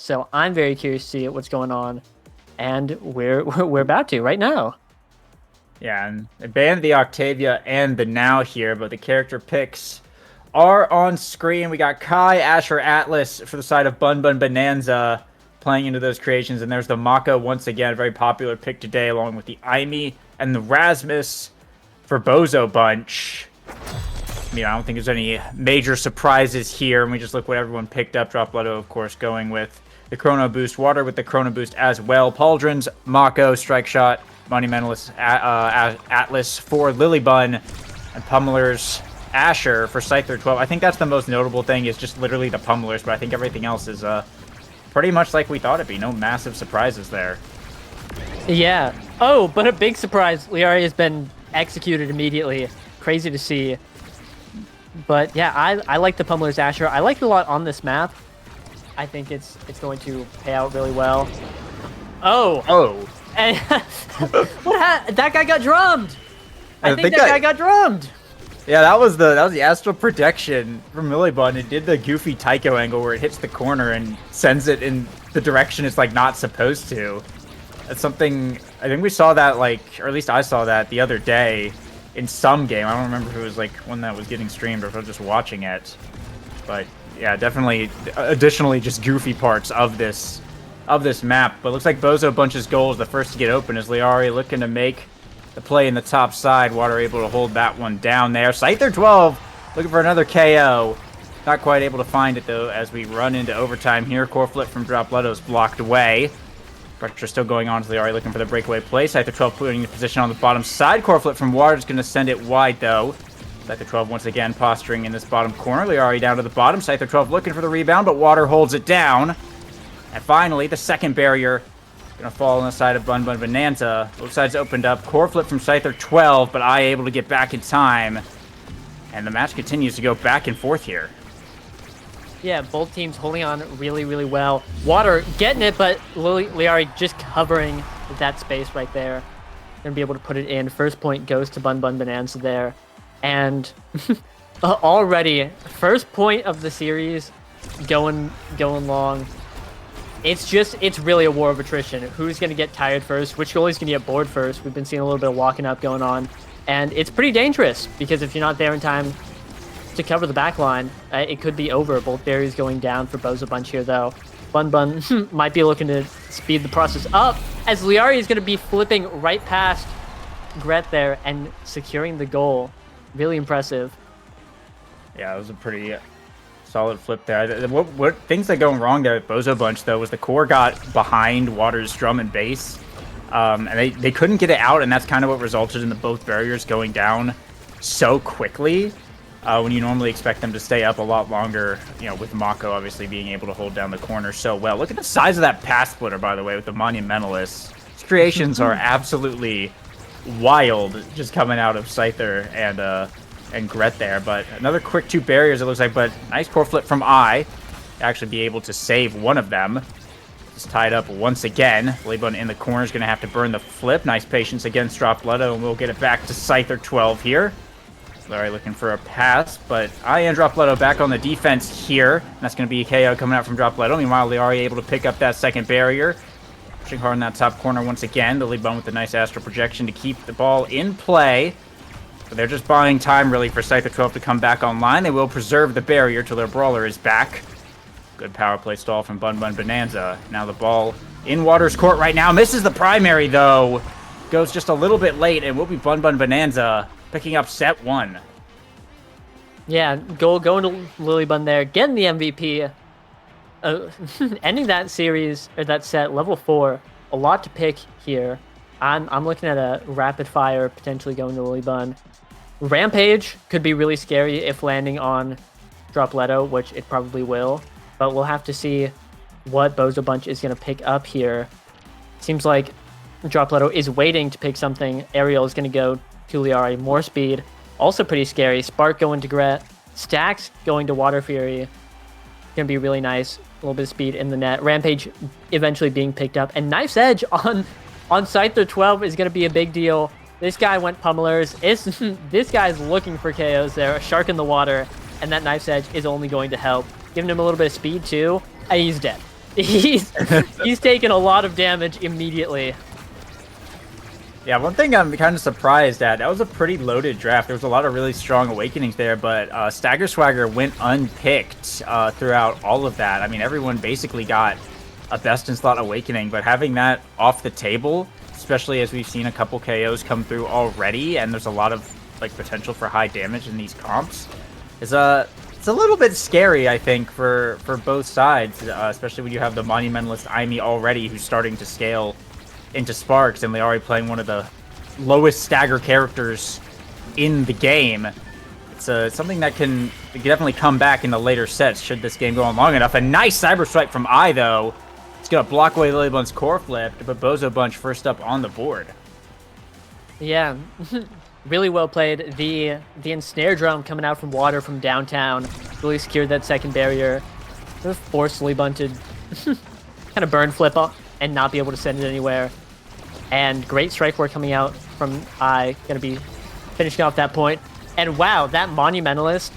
So I'm very curious to see what's going on, and we're about to right now. Yeah, and they banned the Octavia and the Now here, but the character picks are on screen. We got Kai, Asher, Atlas for the side of Bunn Bunn Bonanza playing into those creations, and there's the Mako once again, a very popular pick today, along with the Aimi and the Rasmus for Bozo Bunch. I don't think there's any major surprises here, and we just look what everyone picked up. Dropletto, of course, going with the Chrono Boost, Water with the Chrono Boost as well. Pauldrons, Mako, Strike Shot, Monumentalist, Atlas for Lilybun, and Pummelers, Asher for Scyther 12. I think that's the most notable thing, is just literally the Pummelers, but I think everything else is pretty much like we thought it'd be. No massive surprises there. Yeah. Oh, but a big surprise. Liari has been executed immediately. Crazy to see. But yeah, I like the Pummelers Asher. I like it a lot on this map. I think it's going to pay out really well. Oh. And that guy got drummed. I think that guy got drummed. Yeah, that was the astral protection from Lilybun. It did the goofy Tycho angle where it hits the corner and sends it in the direction it's like not supposed to. That's something I think we saw that, like, or at least I saw that the other day in some game. I don't remember if it was like when that was getting streamed or if I was just watching it. But yeah, definitely additionally just goofy parts of this map. But it looks like Bozo Bunch's goal is the first to get open, as Liari looking to make the play in the top side. Water able to hold that one down there. Scyther 12 looking for another KO. Not quite able to find it though, as we run into overtime here. Core flip from Dropletto's blocked away. Pressure still going on to Liari looking for the breakaway play. Scyther 12 putting the position on the bottom side. Core flip from Water is going to send it wide though. Scyther 12 once again posturing in this bottom corner. Liari down to the bottom. Scyther 12 looking for the rebound, but Water holds it down. And finally, the second barrier going to fall on the side of Bunn Bunn Bonanza. Both sides opened up. Core flip from Scyther 12, but I able to get back in time. And the match continues to go back and forth here. Yeah, both teams holding on really, really well. Water getting it, but Liari just covering that space right there. Gonna be able to put it in. First point goes to Bunn Bunn Bonanza there. And already, first point of the series going long. It's really a war of attrition. Who's going to get tired first? Which goalie's going to get bored first? We've been seeing a little bit of walking up going on. And it's pretty dangerous, because if you're not there in time to cover the back line, it could be over. Both barriers going down for Bozo Bunch here, though. Bunn Bunn might be looking to speed the process up, as Liari is going to be flipping right past Gret there and securing the goal. Really impressive. Yeah, it was a pretty solid flip there. What things that going wrong there with Bozo Bunch, though, was the core got behind Water's drum and bass. And they couldn't get it out, and that's kind of what resulted in the both barriers going down so quickly. When you normally expect them to stay up a lot longer, with Mako obviously being able to hold down the corner so well. Look at the size of that pass splitter, by the way, with the Monumentalists. His creations are absolutely wild, just coming out of Scyther and Gret there. But another quick two barriers, it looks like, but nice core flip from actually be able to save one of them. Just tied up once again. Lilybun in the corner is going to have to burn the flip. Nice patience against Dropletto, and we'll get it back to Scyther 12 here. Larry looking for a pass, but and Dropletto back on the defense here. And that's going to be a KO coming out from Dropletto. Meanwhile, Liari able to pick up that second barrier. Pushing hard in that top corner once again. Lilybun with a nice astral projection to keep the ball in play. But they're just buying time, really, for Scyther 12 to come back online. They will preserve the barrier till their brawler is back. Good power play stall from Bunn Bunn Bonanza. Now the ball in Water's court right now. Misses the primary, though. Goes just a little bit late, and will be Bunn Bunn Bonanza picking up set one. Yeah, going to Lilybun there, getting the MVP. Ending that series, or that set, level 4. A lot to pick here. I'm looking at a rapid fire potentially going to Lilybun. Rampage could be really scary if landing on Dropletto, which it probably will. But we'll have to see what Bozo Bunch is going to pick up here. Seems like Dropletto is waiting to pick something. Ariel is going to go to Liari. More speed. Also pretty scary. Spark going to Gret. Stacks going to Water Fury. Going to be really nice. A little bit of speed in the net. Rampage eventually being picked up. And Knife's Edge on Scyther 12 is going to be a big deal. This guy went Pummelers. This guy's looking for KOs there. A shark in the water. And that Knife's Edge is only going to help. Giving him a little bit of speed too. And he's dead. He's taken a lot of damage immediately. Yeah, one thing I'm kind of surprised at, that was a pretty loaded draft. There was a lot of really strong awakenings there, but Stagger Swagger went unpicked throughout all of that. I mean, everyone basically got a best-in-slot awakening, but having that off the table, especially as we've seen a couple KOs come through already, and there's a lot of like potential for high damage in these comps, is it's a little bit scary, I think, for both sides, especially when you have the Monumentalist Aimi already who's starting to scale into Sparks, and Liari playing one of the lowest stagger characters in the game. It's something that can definitely come back in the later sets should this game go on long enough. A nice Cyber Strike from I, though. It's going to block away Lily Bunn's core flip, but Bozo Bunch first up on the board. Yeah, really well played. The Ensnare Drum coming out from water from downtown really secured that second barrier. Sort of forced Lily Bunn to kind of burn flip up and not be able to send it anywhere. And great strike work coming out from I, going to be finishing off that point. And wow, that Monumentalist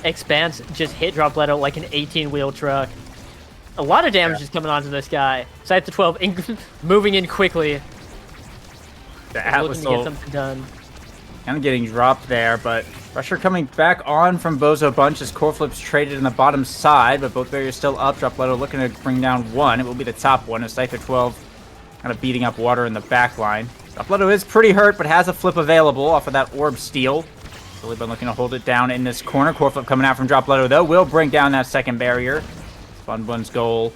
Expanse just hit Dropletto like an 18-wheel truck. A lot of damage is coming onto this guy. Scythe to 12, moving in quickly. The Atlas looking to get something done. Kind of getting dropped there, but pressure coming back on from Bozo Bunch as core flips traded in the bottom side, but both barriers still up. Dropletto looking to bring down one. It will be the top one as Scythe 12 kind of beating up water in the back line. Dropletto is pretty hurt, but has a flip available off of that orb steal. Lily Bunn looking to hold it down in this corner. Core flip coming out from Dropletto, though, will bring down that second barrier. Bunn Bunn's goal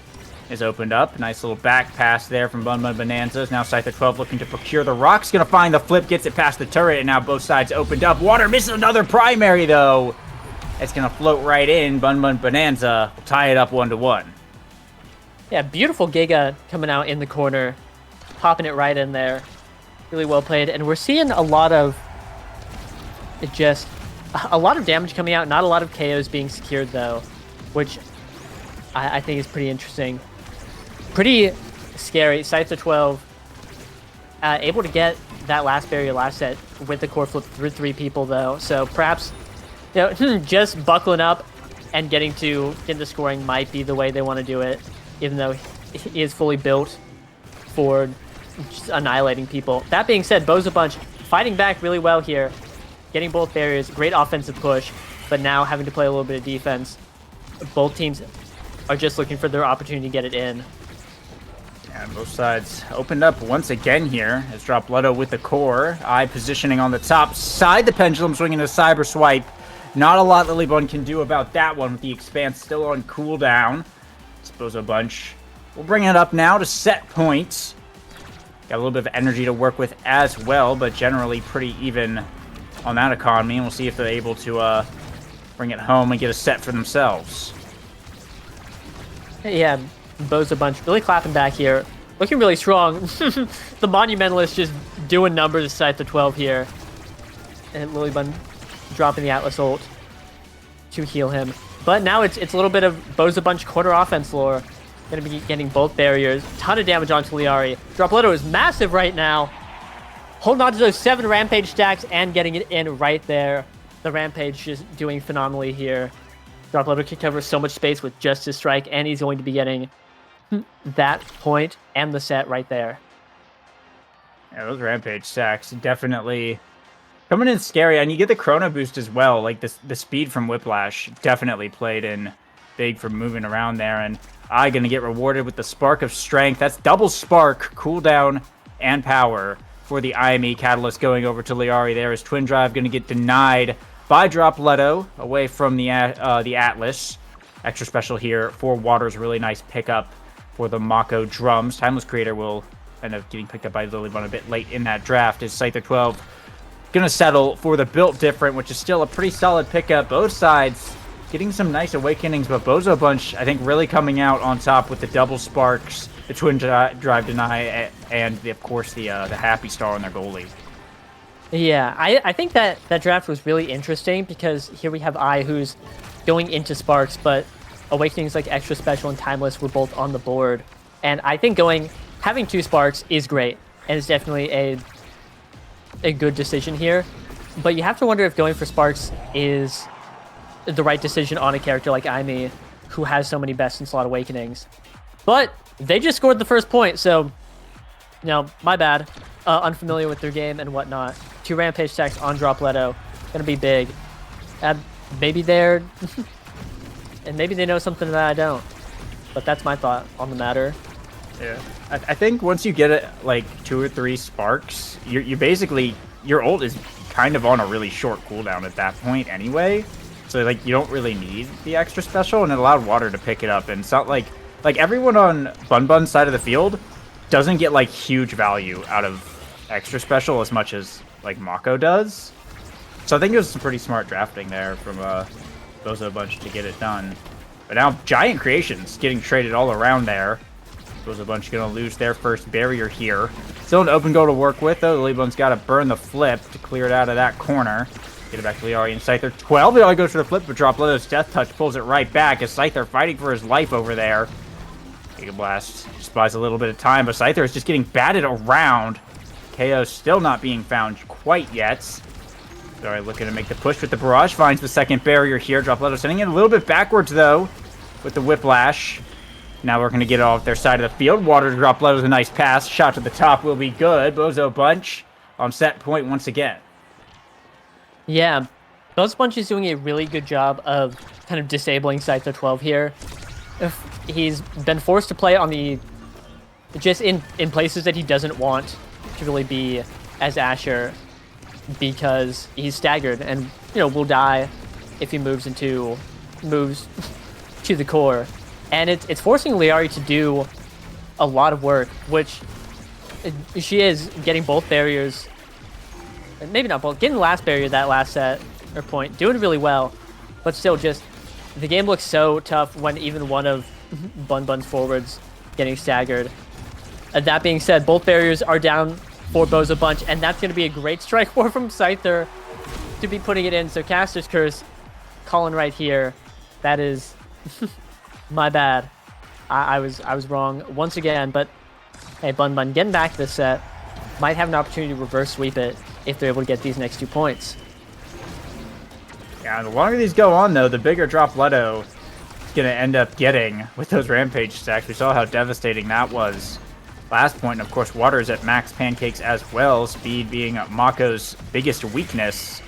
is opened up. Nice little back pass there from Bunn Bunn Bonanza. Now Scythe 12 looking to procure the rocks. Going to find the flip, gets it past the turret, and now both sides opened up. Water misses another primary, though. It's going to float right in. Bunn Bunn Bonanza will tie it up 1-1. Yeah, beautiful Giga coming out in the corner, popping it right in there. Really well played. And we're seeing a lot of damage coming out. Not a lot of KOs being secured, though, which I think is pretty interesting. Pretty scary. Scythe to 12, able to get that last barrier last set with the core flip through 3 people, though. So perhaps, just buckling up and getting into scoring might be the way they want to do it, even though he is fully built for just annihilating people. That being said, Bozo Bunch fighting back really well here, getting both barriers, great offensive push, but now having to play a little bit of defense. Both teams are just looking for their opportunity to get it in. And both sides opened up once again here as Dropletto with the core. I positioning on the top side. The pendulum swinging a cyber swipe. Not a lot Lily Bunn can do about that one with the Expanse still on cooldown. Bozo Bunch will bring it up now to set points. Got a little bit of energy to work with as well, but generally pretty even on that economy. And we'll see if they're able to bring it home and get a set for themselves. Yeah, Bozo Bunch really clapping back here. Looking really strong. The Monumentalist just doing numbers to Scythe to 12 here. And Lily Bunn dropping the Atlas ult to heal him. But now it's a little bit of Bozo Bunch quarter offense lore. Going to be getting both barriers. Ton of damage onto Liari. Dropletto is massive right now. Holding on to those 7 Rampage stacks and getting it in right there. The Rampage just doing phenomenally here. Dropletto kicked over so much space with just his strike, and he's going to be getting that point and the set right there. Yeah, those Rampage stacks definitely coming in scary, and you get the Chrono boost as well. Like the speed from Whiplash definitely played in big for moving around there, and I gonna get rewarded with the Spark of Strength. That's double Spark, cooldown, and power for the IME Catalyst going over to Liari there as Twin Drive gonna get denied by Dropletto away from the Atlas. Extra special here for Waters. Really nice pickup for the Mako drums. Timeless Creator will end up getting picked up by Lily Bunn a bit late in that draft as Scyther 12 going to settle for the Built Different, which is still a pretty solid pickup. Both sides getting some nice awakenings, but Bozo Bunch, I think, really coming out on top with the double Sparks, the Twin Drive Deny, and, of course, the Happy Star on their goalie. Yeah, I think that draft was really interesting because here we have I who's going into Sparks, but Awakenings like Extra Special and Timeless were both on the board. And I think having 2 Sparks is great, and it's definitely a good decision here. But you have to wonder if going for Sparks is the right decision on a character like Aimee, who has so many best in slot awakenings. But they just scored the first point, so my bad. Unfamiliar with their game and whatnot. 2 rampage stacks on Dropletto, gonna be big. Maybe they're and maybe they know something that I don't. But that's my thought on the matter. Yeah, I think once you get like 2 or 3 sparks, you basically, your ult is kind of on a really short cooldown at that point anyway. So like you don't really need the extra special, and it allowed Water to pick it up. And it's not like everyone on Bunn Bunn's side of the field doesn't get like huge value out of extra special as much as like Mako does. So I think it was some pretty smart drafting there from Bozo Bunch to get it done. But now Giant Creations getting traded all around there. Bozo Bunch gonna lose their first barrier here. Still an open goal to work with though. Lily Bun's got to burn the flip to clear it out of that corner. Get it back to Liari and Scyther. 12. Liari goes for the flip, but Dropletto's Death Touch pulls it right back as Scyther fighting for his life over there. Giga Blast just buys a little bit of time, but Scyther is just getting batted around. KO still not being found quite yet. Sorry, looking to make the push with the barrage. Finds the second barrier here. Dropletto sending it a little bit backwards though with the Whiplash. Now we're going to get it off their side of the field. Water to Dropletto's a nice pass. Shot to the top will be good. Bozo Bunch on set point once again. Yeah, Bozo Bunch is doing a really good job of kind of disabling Scyther 12 here. He's been forced to play on just in places that he doesn't want to really be as Asher because he's staggered and will die if he moves to the core. And it's forcing Liari to do a lot of work, which she is getting both barriers. Maybe not both. Getting the last barrier that last set or point, doing really well, but still just the game looks so tough when even one of Bunn Bunn's forwards getting staggered. That being said, both barriers are down for Bozo Bunch, and that's going to be a great strike force from Scyther to be putting it in. So Caster's Curse calling right here. That is my bad. I was wrong once again, but hey, Bunn Bunn getting back this set. Might have an opportunity to reverse sweep it if they're able to get these next 2 points. Yeah, the longer these go on, though, the bigger Dropletto is going to end up getting with those Rampage stacks. We saw how devastating that was last point. And of course, Water is at max pancakes as well, speed being Mako's biggest weakness.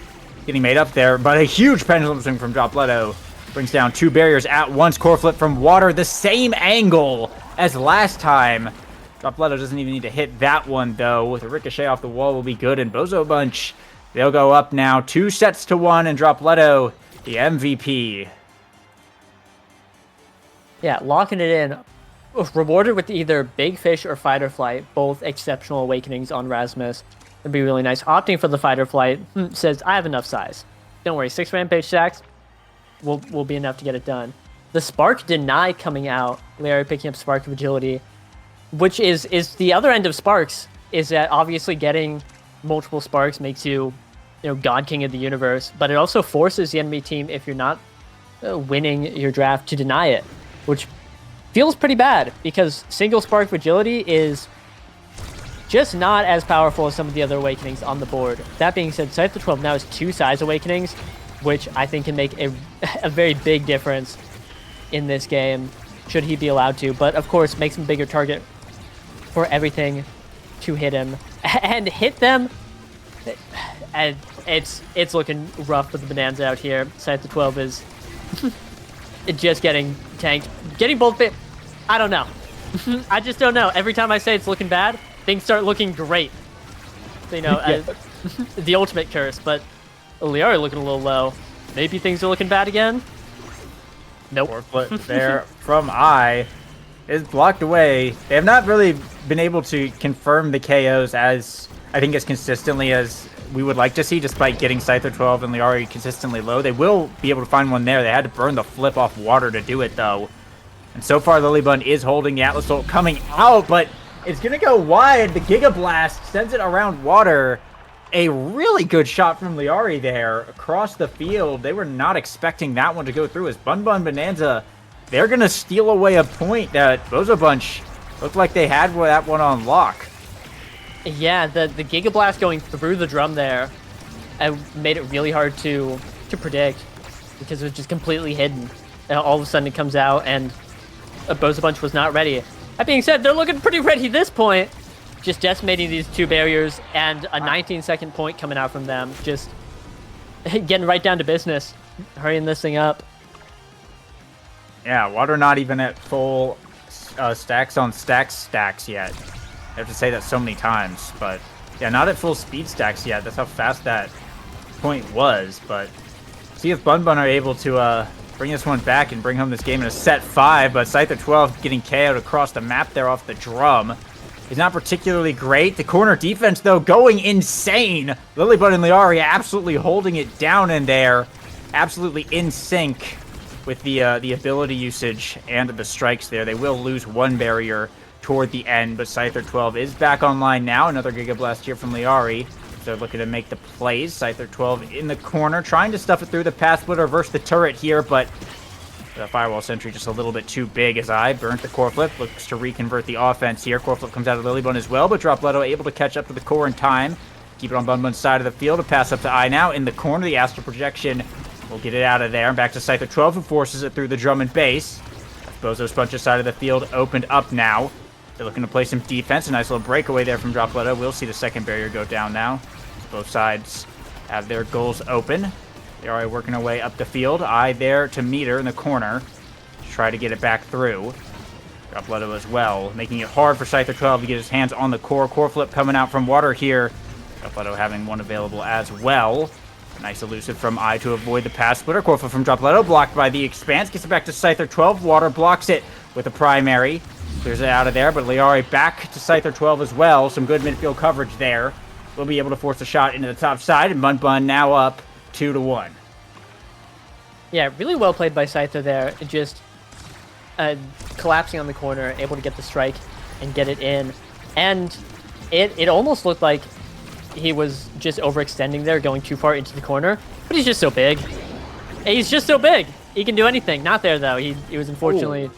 Getting made up there, but a huge pendulum swing from Dropletto brings down 2 barriers at once. Core flip from Water, the same angle as last time. Dropletto doesn't even need to hit that one, though. With a ricochet off the wall will be good. And Bozo Bunch, they'll go up now 2-1, and Dropletto, the MVP. Yeah, locking it in. Rewarded with either Big Fish or Fight or Flight, both exceptional awakenings on Rasmus. It'd be really nice. Opting for the Fight or Flight says, I have enough size. Don't worry, 6 Rampage stacks will be enough to get it done. The Spark Deny coming out. Larry picking up Spark of Agility, which is the other end of Sparks, is that obviously getting multiple Sparks makes you, God King of the universe, but it also forces the enemy team, if you're not winning your draft, to deny it, which feels pretty bad because single Spark of Agility is just not as powerful as some of the other awakenings on the board. That being said, Scyther 12 now has 2 size awakenings, which I think can make a very big difference in this game, should he be allowed to. But of course, makes him a bigger target for everything to hit him. And hit them, and it's looking rough with the Bonanza out here. Scyther 12 is just getting tanked. Getting both bit. I don't know. I just don't know. Every time I say it's looking bad, things start looking great. So, the ultimate curse. But Liari looking a little low. Maybe things are looking bad again. Nope. Flip there from I is blocked away. They have not really been able to confirm the KOs as consistently as we would like to see, despite getting Scyther 12 and Liari consistently low. They will be able to find one there. They had to burn the flip off Water to do it, though. And so far, Lilybun is holding the Atlas ult coming out, but it's going to go wide. The Giga Blast sends it around Water. A really good shot from Liari there across the field. They were not expecting that one to go through as Bunn Bunn Bonanza. They're going to steal away a point that Bozo Bunch looked like they had that one on lock. Yeah, the Giga Blast going through the drum there made it really hard to predict because it was just completely hidden. all of a sudden it comes out, and Bozo Bunch was not ready. That being said, they're looking pretty ready at this point. Just decimating these two barriers, and a 19-second point coming out from them. Just getting right down to business, hurrying this thing up. Yeah, water not even at full stacks on stacks yet. I have to say that so many times, but yeah, not at full speed stacks yet. That's how fast that point was, but see if Bunn Bunn are able to bring this one back and bring home this game in a set 5, but Scyther 12 getting KO'd across the map there off the drum. He's not particularly great. The corner defense, though, going insane. Lilybun and Liari absolutely holding it down in there. Absolutely in sync with the ability usage and the strikes there. They will lose one barrier toward the end, but Scyther 12 is back online now. Another Giga Blast here from Liari. They're looking to make the plays. Scyther 12 in the corner, trying to stuff it through the path splitter versus the turret here, but the Firewall Sentry just a little bit too big as I burnt the core flip. Looks to reconvert the offense here. Core flip comes out of Lilybun as well, but Dropletto able to catch up to the core in time. Keep it on Bunn Bunn's side of the field to pass up to I now. In the corner, the Astral Projection will get it out of there. And back to Scyther 12, who forces it through the drum and bass. Bozo Bunch's side of the field opened up now. They're looking to play some defense. A nice little breakaway there from Dropletto. We'll see the second barrier go down now. Both sides have their goals open. They're already working their way up the field. I there to meet her in the corner to try to get it back through. Dropletto as well, making it hard for Scyther 12 to get his hands on the core. Core flip coming out from water here. Dropletto having one available as well. Nice elusive from I to avoid the pass splitter. Core flip from Dropletto, blocked by the Expanse. Gets it back to Scyther 12. Water blocks it with a primary. Clears it out of there, but Liari back to Scyther 12 as well. Some good midfield coverage there. Will be able to force a shot into the top side, and Bunn Bunn now up 2-1. Yeah, really well played by Scyther there. Just collapsing on the corner, able to get the strike and get it in. And it almost looked like he was just overextending there, going too far into the corner. But he's just so big. He's just so big. He can do anything. Not there, though. He was unfortunately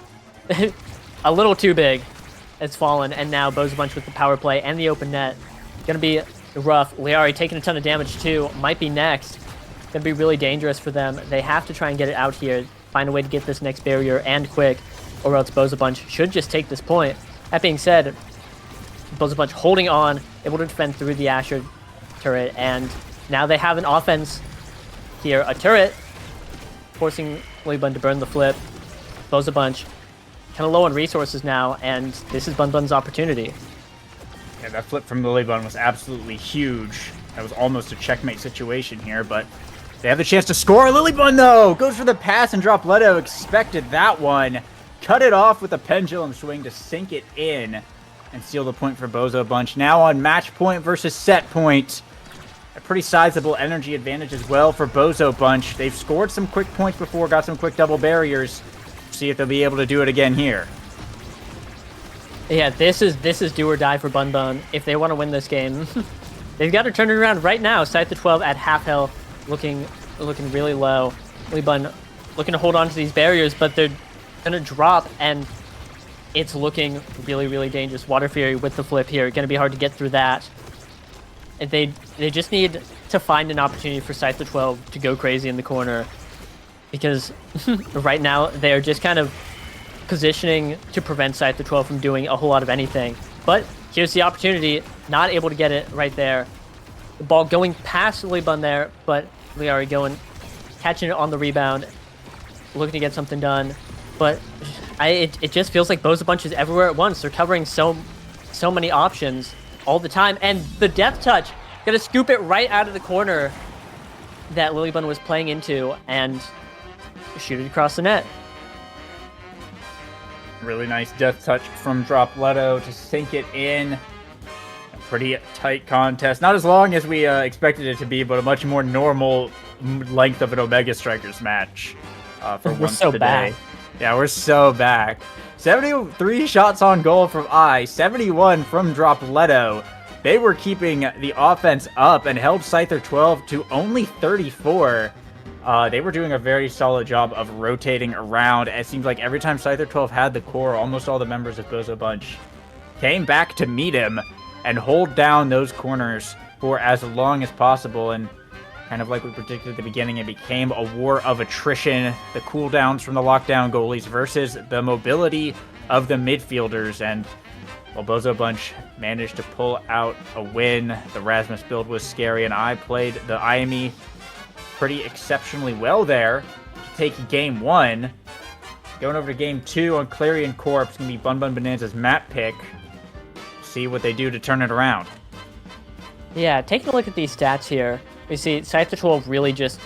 a little too big. It's fallen, and now Bozo Bunch with the power play and the open net. Gonna be rough. Liari taking a ton of damage, too. Might be next. Gonna be really dangerous for them. They have to try and get it out here. Find a way to get this next barrier, and quick, or else Bozo Bunch should just take this point. That being said, Bozo Bunch holding on, able to defend through the Asher turret, and now they have an offense here. A turret, forcing Lilybun to burn the flip. Bozo Bunch kind of low on resources now, and this is Bunn Bunn's opportunity. Yeah, that flip from Lilybun was absolutely huge. That was almost a checkmate situation here, but they have the chance to score. Lilybun, though, goes for the pass, and Dropletto expected that one. Cut it off with a pendulum swing to sink it in and seal the point for Bozo Bunch. Now on match point versus set point. A pretty sizable energy advantage as well for Bozo Bunch. They've scored some quick points before, got some quick double barriers. See if they'll be able to do it again here. Yeah, this is do or die for Bunn Bunn if they want to win this game. They've got to turn it around right now. Scyther 12 at half health, looking really low. Lilybun looking to hold on to these barriers, but they're gonna drop, and it's looking really dangerous. Water Fury with the flip here, gonna be hard to get through that. And they just need to find an opportunity for Scyther 12 to go crazy in the corner, because right now they are just kind of positioning to prevent Scyther 12 from doing a whole lot of anything. But here's the opportunity, not able to get it right there. The ball going past Lilybun there, but Liari going, catching it on the rebound, looking to get something done. But it just feels like Bozo Bunch is everywhere at once. They're covering so many options all the time. And the death touch, gonna scoop it right out of the corner that Lilybun was playing into and shoot it across the net. Really nice death touch from Dropletto to sink it in. A pretty tight contest. Not as long as we expected it to be, but a much more normal length of an Omega Strikers match for once so today. back. Yeah, we're so back. 73 shots on goal from I, 71 from Dropletto. They were keeping the offense up and held Scyther 12 to only 34. They were doing a very solid job of rotating around. It seems like every time Scyther 12 had the core, almost all the members of Bozo Bunch came back to meet him and hold down those corners for as long as possible, and kind of like we predicted at the beginning, it became a war of attrition. The cooldowns from the lockdown goalies versus the mobility of the midfielders. And while Bozo Bunch managed to pull out a win, the Rasmus build was scary, and I played the IME pretty exceptionally well there to take game 1. Going over to game 2 on Clarion Corp, it's going to be Bunn Bunn Bonanza's map pick. See what they do to turn it around. Yeah, taking a look at these stats here, we see Scyther 12 really just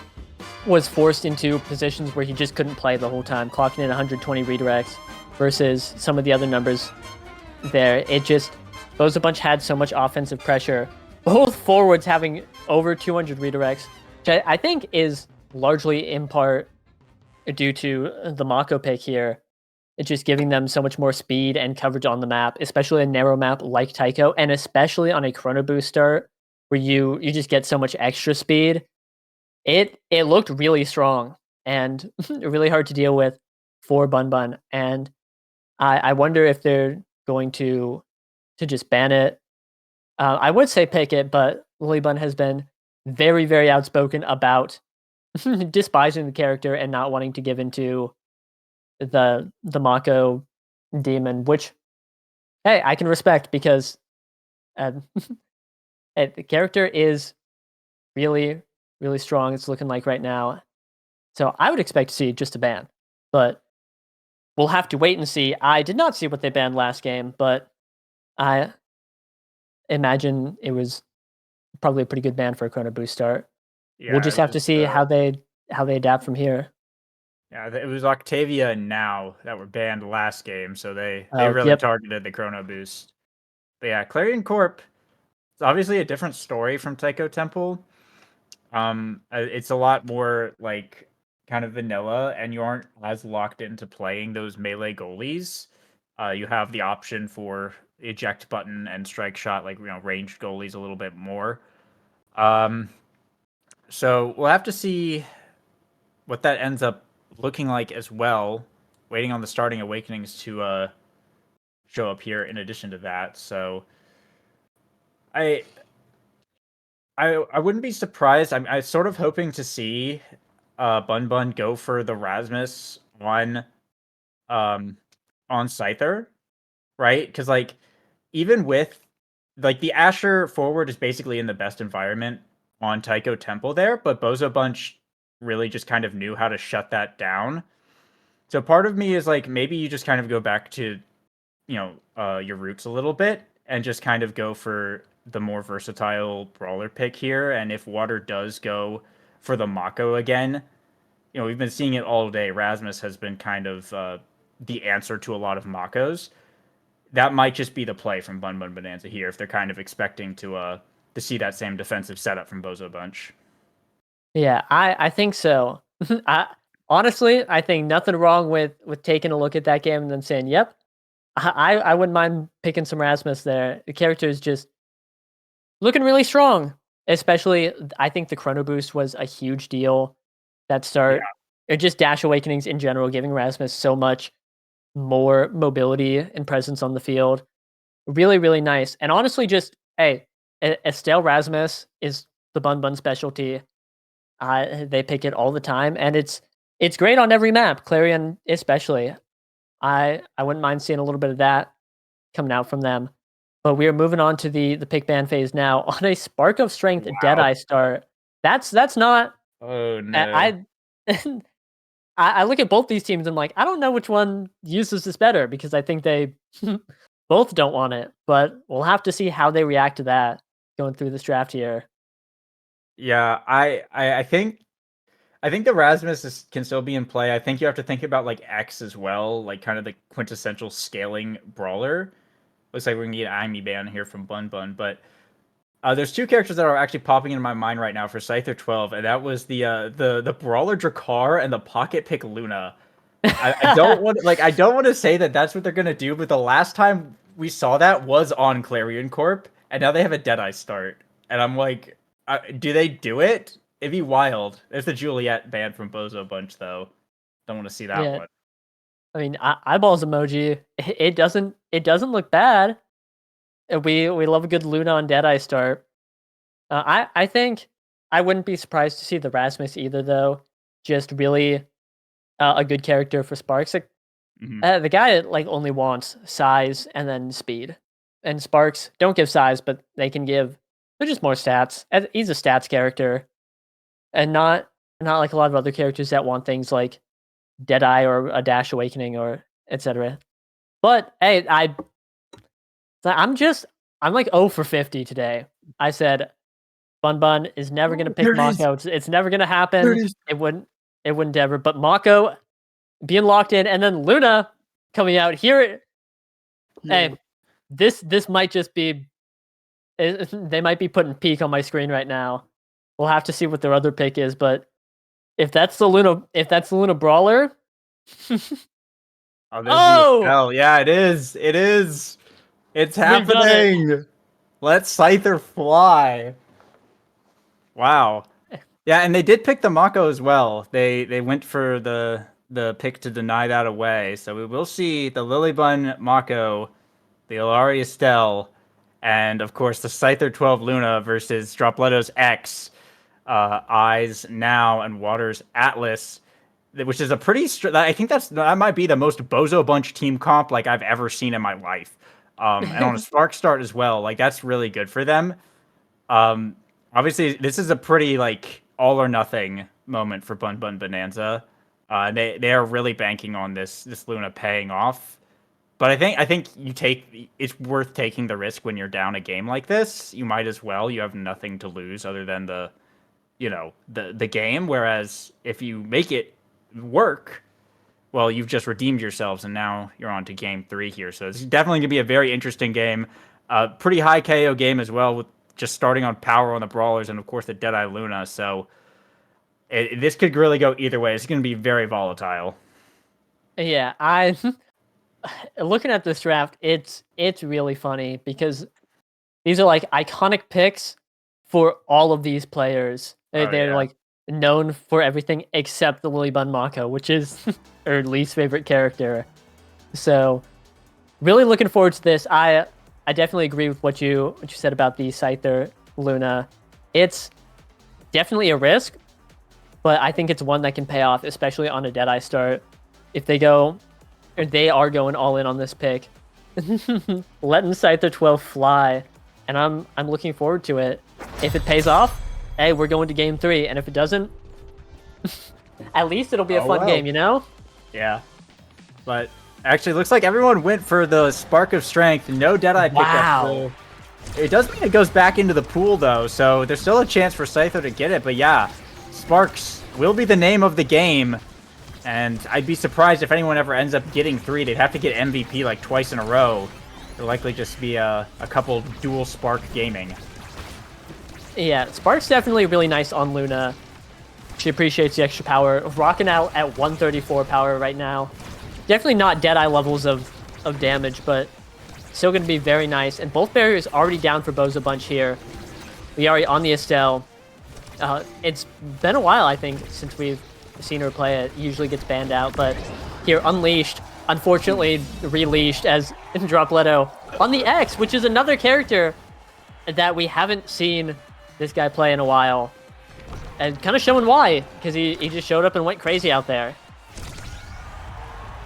was forced into positions where he just couldn't play the whole time, clocking in 120 redirects versus some of the other numbers there. It just, Bozo Bunch had so much offensive pressure. Both forwards having over 200 redirects, which I think is largely in part due to the Mako pick here. It's just giving them so much more speed and coverage on the map, especially a narrow map like Tycho, and especially on a Chrono Boost start where you just get so much extra speed. It looked really strong and really hard to deal with for Bunn Bunn. And I wonder if they're going to just ban it. I would say pick it, but Lily Bunn has been very, very outspoken about despising the character and not wanting to give into the Mako demon, which, hey, I can respect because the character is really, really strong. It's looking like right now. So I would expect to see just a ban, but we'll have to wait and see. I did not see what they banned last game, but I imagine it was probably a pretty good ban for a Chrono Boost start. Yeah, we'll just have to see how they adapt from here. Yeah, it was Octavia and Now that were banned last game, so they really targeted the Chrono Boost. But yeah, Clarion Corp, it's obviously a different story from Taiko Temple. It's a lot more like kind of vanilla, and you aren't as locked into playing those melee goalies. You have the option for eject button and strike shot, like ranged goalies a little bit more. So we'll have to see what that ends up looking like as well. Waiting on the starting awakenings to show up here in addition to that. So I wouldn't be surprised. I'm sort of hoping to see Bunn Bunn go for the Rasmus on Scyther, right? Because like even with like the Asher forward is basically in the best environment on Tycho Temple there, but Bozo Bunch really just kind of knew how to shut that down. So part of me is like maybe you just kind of go back to your roots a little bit and just kind of go for the more versatile brawler pick here. And if Water does go for the Mako again, we've been seeing it all day. Rasmus has been kind of the answer to a lot of Makos. That might just be the play from Bunn Bunn Bonanza here if they're kind of expecting to see that same defensive setup from Bozo Bunch. Yeah, I think so. Honestly, I think nothing wrong with taking a look at that game and then saying, "Yep, I wouldn't mind picking some Rasmus there." The character is just looking really strong. Especially, I think the Chrono Boost was a huge deal. That start, or just Dash Awakenings in general, giving Rasmus so much more mobility and presence on the field. Really, really nice. And honestly, just hey, Estelle Rasmus is the Bunn Bunn specialty. They pick it all the time, and it's great on every map. Clarion especially. I wouldn't mind seeing a little bit of that coming out from them. But we are moving on to the pick ban phase now on a Spark of Strength Deadeye start. That's not. Oh no. I look at both these teams and I'm like, I don't know which one uses this better because I think they both don't want it. But we'll have to see how they react to that going through this draft here. Yeah, I think the Rasmus can still be in play. I think you have to think about like X as well, like kind of the quintessential scaling brawler. Looks like we're gonna get an IME ban here from Bunn Bunn, but there's two characters that are actually popping into my mind right now for Scyther 12, and that was the brawler Drakkar and the pocket pick Luna. I don't want to say that that's what they're gonna do, but the last time we saw that was on Clarion Corp, and now they have a Deadeye start, and I'm like, do they do it? It'd be wild. There's the Juliet ban from Bozo Bunch though. Don't want to see that one. I mean, eyeballs emoji. It doesn't look bad. We love a good Luna on Deadeye start. I think I wouldn't be surprised to see the Rasmus either, though. Just really a good character for Sparks. Like, the guy like only wants size and then speed, and Sparks don't give size, but they can give. They're just more stats. And he's a stats character, and not like a lot of other characters that want things like Deadeye or a Dash Awakening or etc. But hey, I'm like 0 for 50 today. I said Bun Bun is never gonna pick Mako. It's never gonna happen. It wouldn't ever. But Mako being locked in, and then Luna coming out here. Yeah. Hey, this might just be. They might be putting peak on my screen right now. We'll have to see what their other pick is, but if that's the Luna Brawler. Oh, yeah, it is. It is. It's happening. Let Scyther fly. Wow. Yeah, and they did pick the Mako as well. They went for the pick to deny that away. So we will see the Lilybun Mako, the Ilari Estelle, and of course the Scyther 12 Luna versus Dropletto's X, Eyes Now, and Waters Atlas, which is a pretty. I think that might be the most Bozo Bunch team comp like I've ever seen in my life. And on a Spark start as well, like that's really good for them. Obviously, this is a pretty like all or nothing moment for Bunn Bunn Bonanza. They are really banking on this Luna paying off. But I think it's worth taking the risk when you're down a game like this. You might as well. You have nothing to lose other than the game. Whereas if you make it work, well, you've just redeemed yourselves, and now you're on to game 3 here. So it's definitely going to be a very interesting game. Pretty high KO game as well, with just starting on power on the Brawlers and, of course, the Deadeye Luna. So this could really go either way. It's going to be very volatile. Yeah, looking at this draft, it's really funny because these are like iconic picks for all of these players. They're like known for everything except the Lilybun Mako, which is her least favorite character. So really looking forward to this. I definitely agree with what you said about the Scyther Luna. It's definitely a risk, but I think it's one that can pay off, especially on a Deadeye start. If they are going all in on this pick, letting Scyther 12 fly, and I'm looking forward to it. If it pays off, hey, we're going to game 3, and if it doesn't, at least it'll be a fun game, you know? Yeah, but actually, looks like everyone went for the Spark of Strength. No Deadeye pickup. Wow. It does mean it goes back into the pool, though, so there's still a chance for Scyther to get it. But yeah, Sparks will be the name of the game, and I'd be surprised if anyone ever ends up getting 3. They'd have to get MVP like twice in a row. There'll likely just be a couple dual Spark gaming. Yeah, Spark's definitely really nice on Luna. She appreciates the extra power. Rocking out at 134 power right now. Definitely not Deadeye levels of damage, but still going to be very nice. And both barriers already down for Bozo Bunch here. We are on the Estelle. It's been a while, I think, since we've seen her play it. Usually gets banned out, but here, Unleashed. Unfortunately, releashed as Dropletto on the X, which is another character that we haven't seen this guy play in a while. And kind of showing why, because he just showed up and went crazy out there.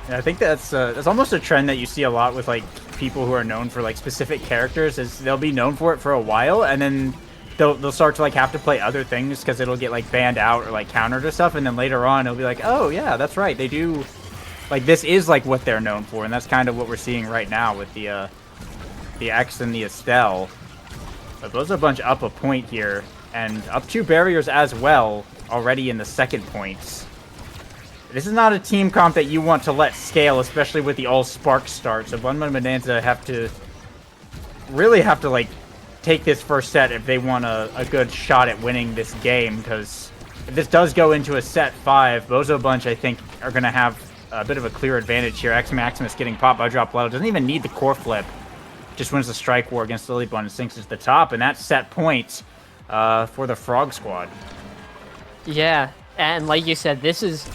Yeah, I think that's almost a trend that you see a lot with like people who are known for like specific characters. Is they'll be known for it for a while, and then they'll start to like have to play other things because it'll get like banned out or like countered or stuff, and then later on it'll be like, oh yeah, that's right, they do. Like this is like what they're known for, and that's kind of what we're seeing right now with the X and the Estelle. But Bozo Bunch up a point here, and up 2 barriers as well already in the second points. This is not a team comp that you want to let scale, especially with the all Spark start. So Bunn Bunn Bonanza really have to like take this first set if they want a good shot at winning this game, because if this does go into a set 5, Bozo Bunch I think are going to have a bit of a clear advantage here. X Maximus getting popped by Dropletto, doesn't even need the core flip. Just wins the strike war against Lilybun and sinks to the top, and that's set points for the Frog Squad. Yeah, and like you said, this is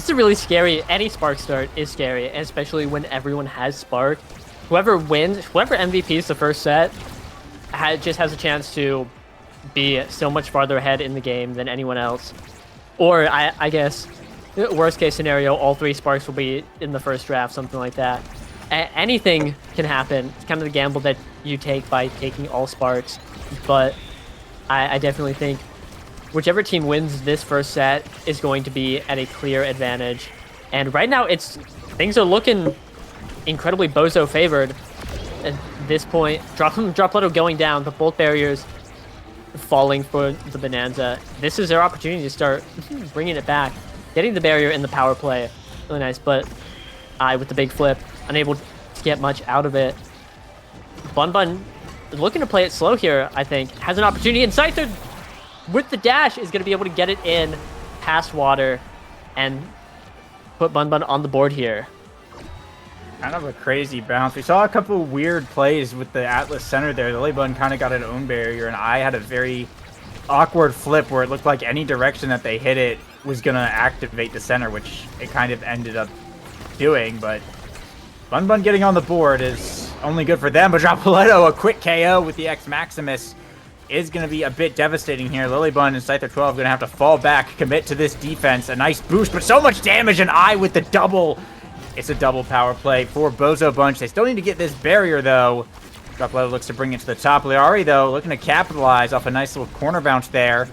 really scary. Any Spark start is scary, especially when everyone has Spark. Whoever wins, whoever MVPs the first set, just has a chance to be so much farther ahead in the game than anyone else. Or I guess, worst case scenario, all 3 sparks will be in the first draft, something like that. Anything can happen. It's kind of the gamble that you take by taking all sparks. But I definitely think whichever team wins this first set is going to be at a clear advantage. And right now, things are looking incredibly Bozo favored at this point. Dropletto going down, but both barriers falling for the Bonanza. This is their opportunity to start bringing it back, getting the barrier in the power play. Really nice, but with the big flip, unable to get much out of it. Bunn Bunn looking to play it slow here, I think. Has an opportunity, and Scyther with the dash is going to be able to get it in past water and put Bunn Bunn on the board here. Kind of a crazy bounce. We saw a couple weird plays with the Atlas center there. The Lily kind of got an own barrier, and I had a very awkward flip where it looked like any direction that they hit it was going to activate the center, which it kind of ended up doing. But Bunn Bunn getting on the board is only good for them. But Dropletto, a quick KO with the X Maximus, is going to be a bit devastating here. Lilybun and Scyther 12 going to have to fall back, commit to this defense. A nice boost, but so much damage, and I with the double. It's a double power play for Bozo Bunch. They still need to get this barrier, though. Dropletto looks to bring it to the top. Liari, though, looking to capitalize off a nice little corner bounce there.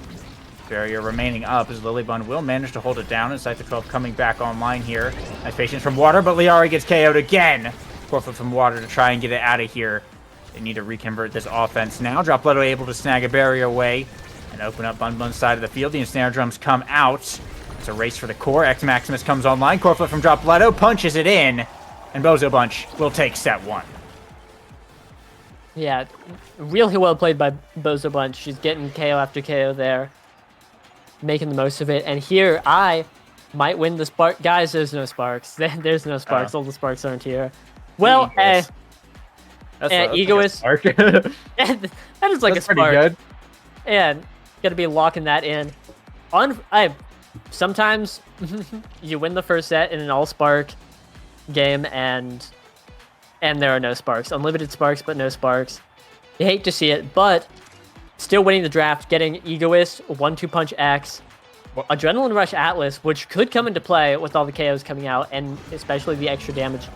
Barrier remaining up as Lilybun will manage to hold it down, and Scyther 12 coming back online here. Nice patience from Water, but Liari gets KO'd again. Forfeit from Water to try and get it out of here. They need to reconvert this offense now. Dropletto able to snag a barrier away and open up Bunn Bunn's side of the field. The ensnare drums come out. It's a race for the core. X Maximus comes online. Core flip from Dropletto, punches it in, and Bozo Bunch will take set 1. Yeah, really well played by Bozo Bunch. She's getting KO after KO there, making the most of it. And here, I might win the spark. Guys, there's no sparks. There's no sparks. All the sparks aren't here. Well, Egoist. That is like that's a spark. pretty good. And gotta be locking that in. Sometimes you win the first set in an all-spark game, and there are no sparks. Unlimited sparks, but no sparks. You hate to see it, but still winning the draft, getting Egoist, 1-2 punch X, Adrenaline Rush Atlas, which could come into play with all the KOs coming out, and especially the extra damage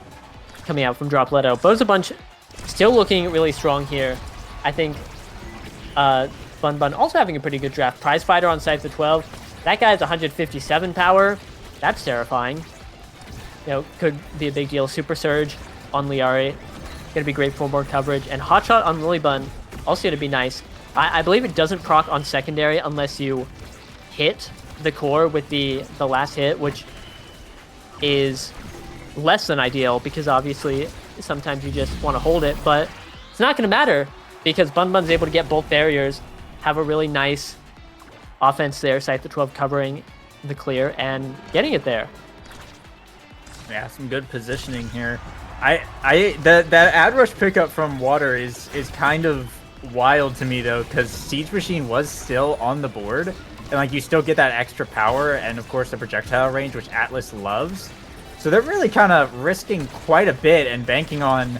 coming out from Dropletto. Bozo Bunch still looking really strong here. I think Bunn Bunn also having a pretty good draft. Prize Fighter on Scyther 12. That guy has 157 power. That's terrifying. You know, could be a big deal. Super Surge on Liari. Gonna be great for more coverage. And Hotshot on Lilybun. Also gonna be nice. I believe it doesn't proc on secondary unless you hit the core with the last hit, which is less than ideal because obviously sometimes you just want to hold it, but it's not going to matter because Bunn Bunn's able to get both barriers, have a really nice offense there, Scyther 12 covering the clear and getting it there. Yeah, some good positioning here. That ad rush pickup from Water is kind of wild to me though, because Siege Machine was still on the board, and like you still get that extra power and of course the projectile range, which Atlas loves. So they're really kind of risking quite a bit and banking on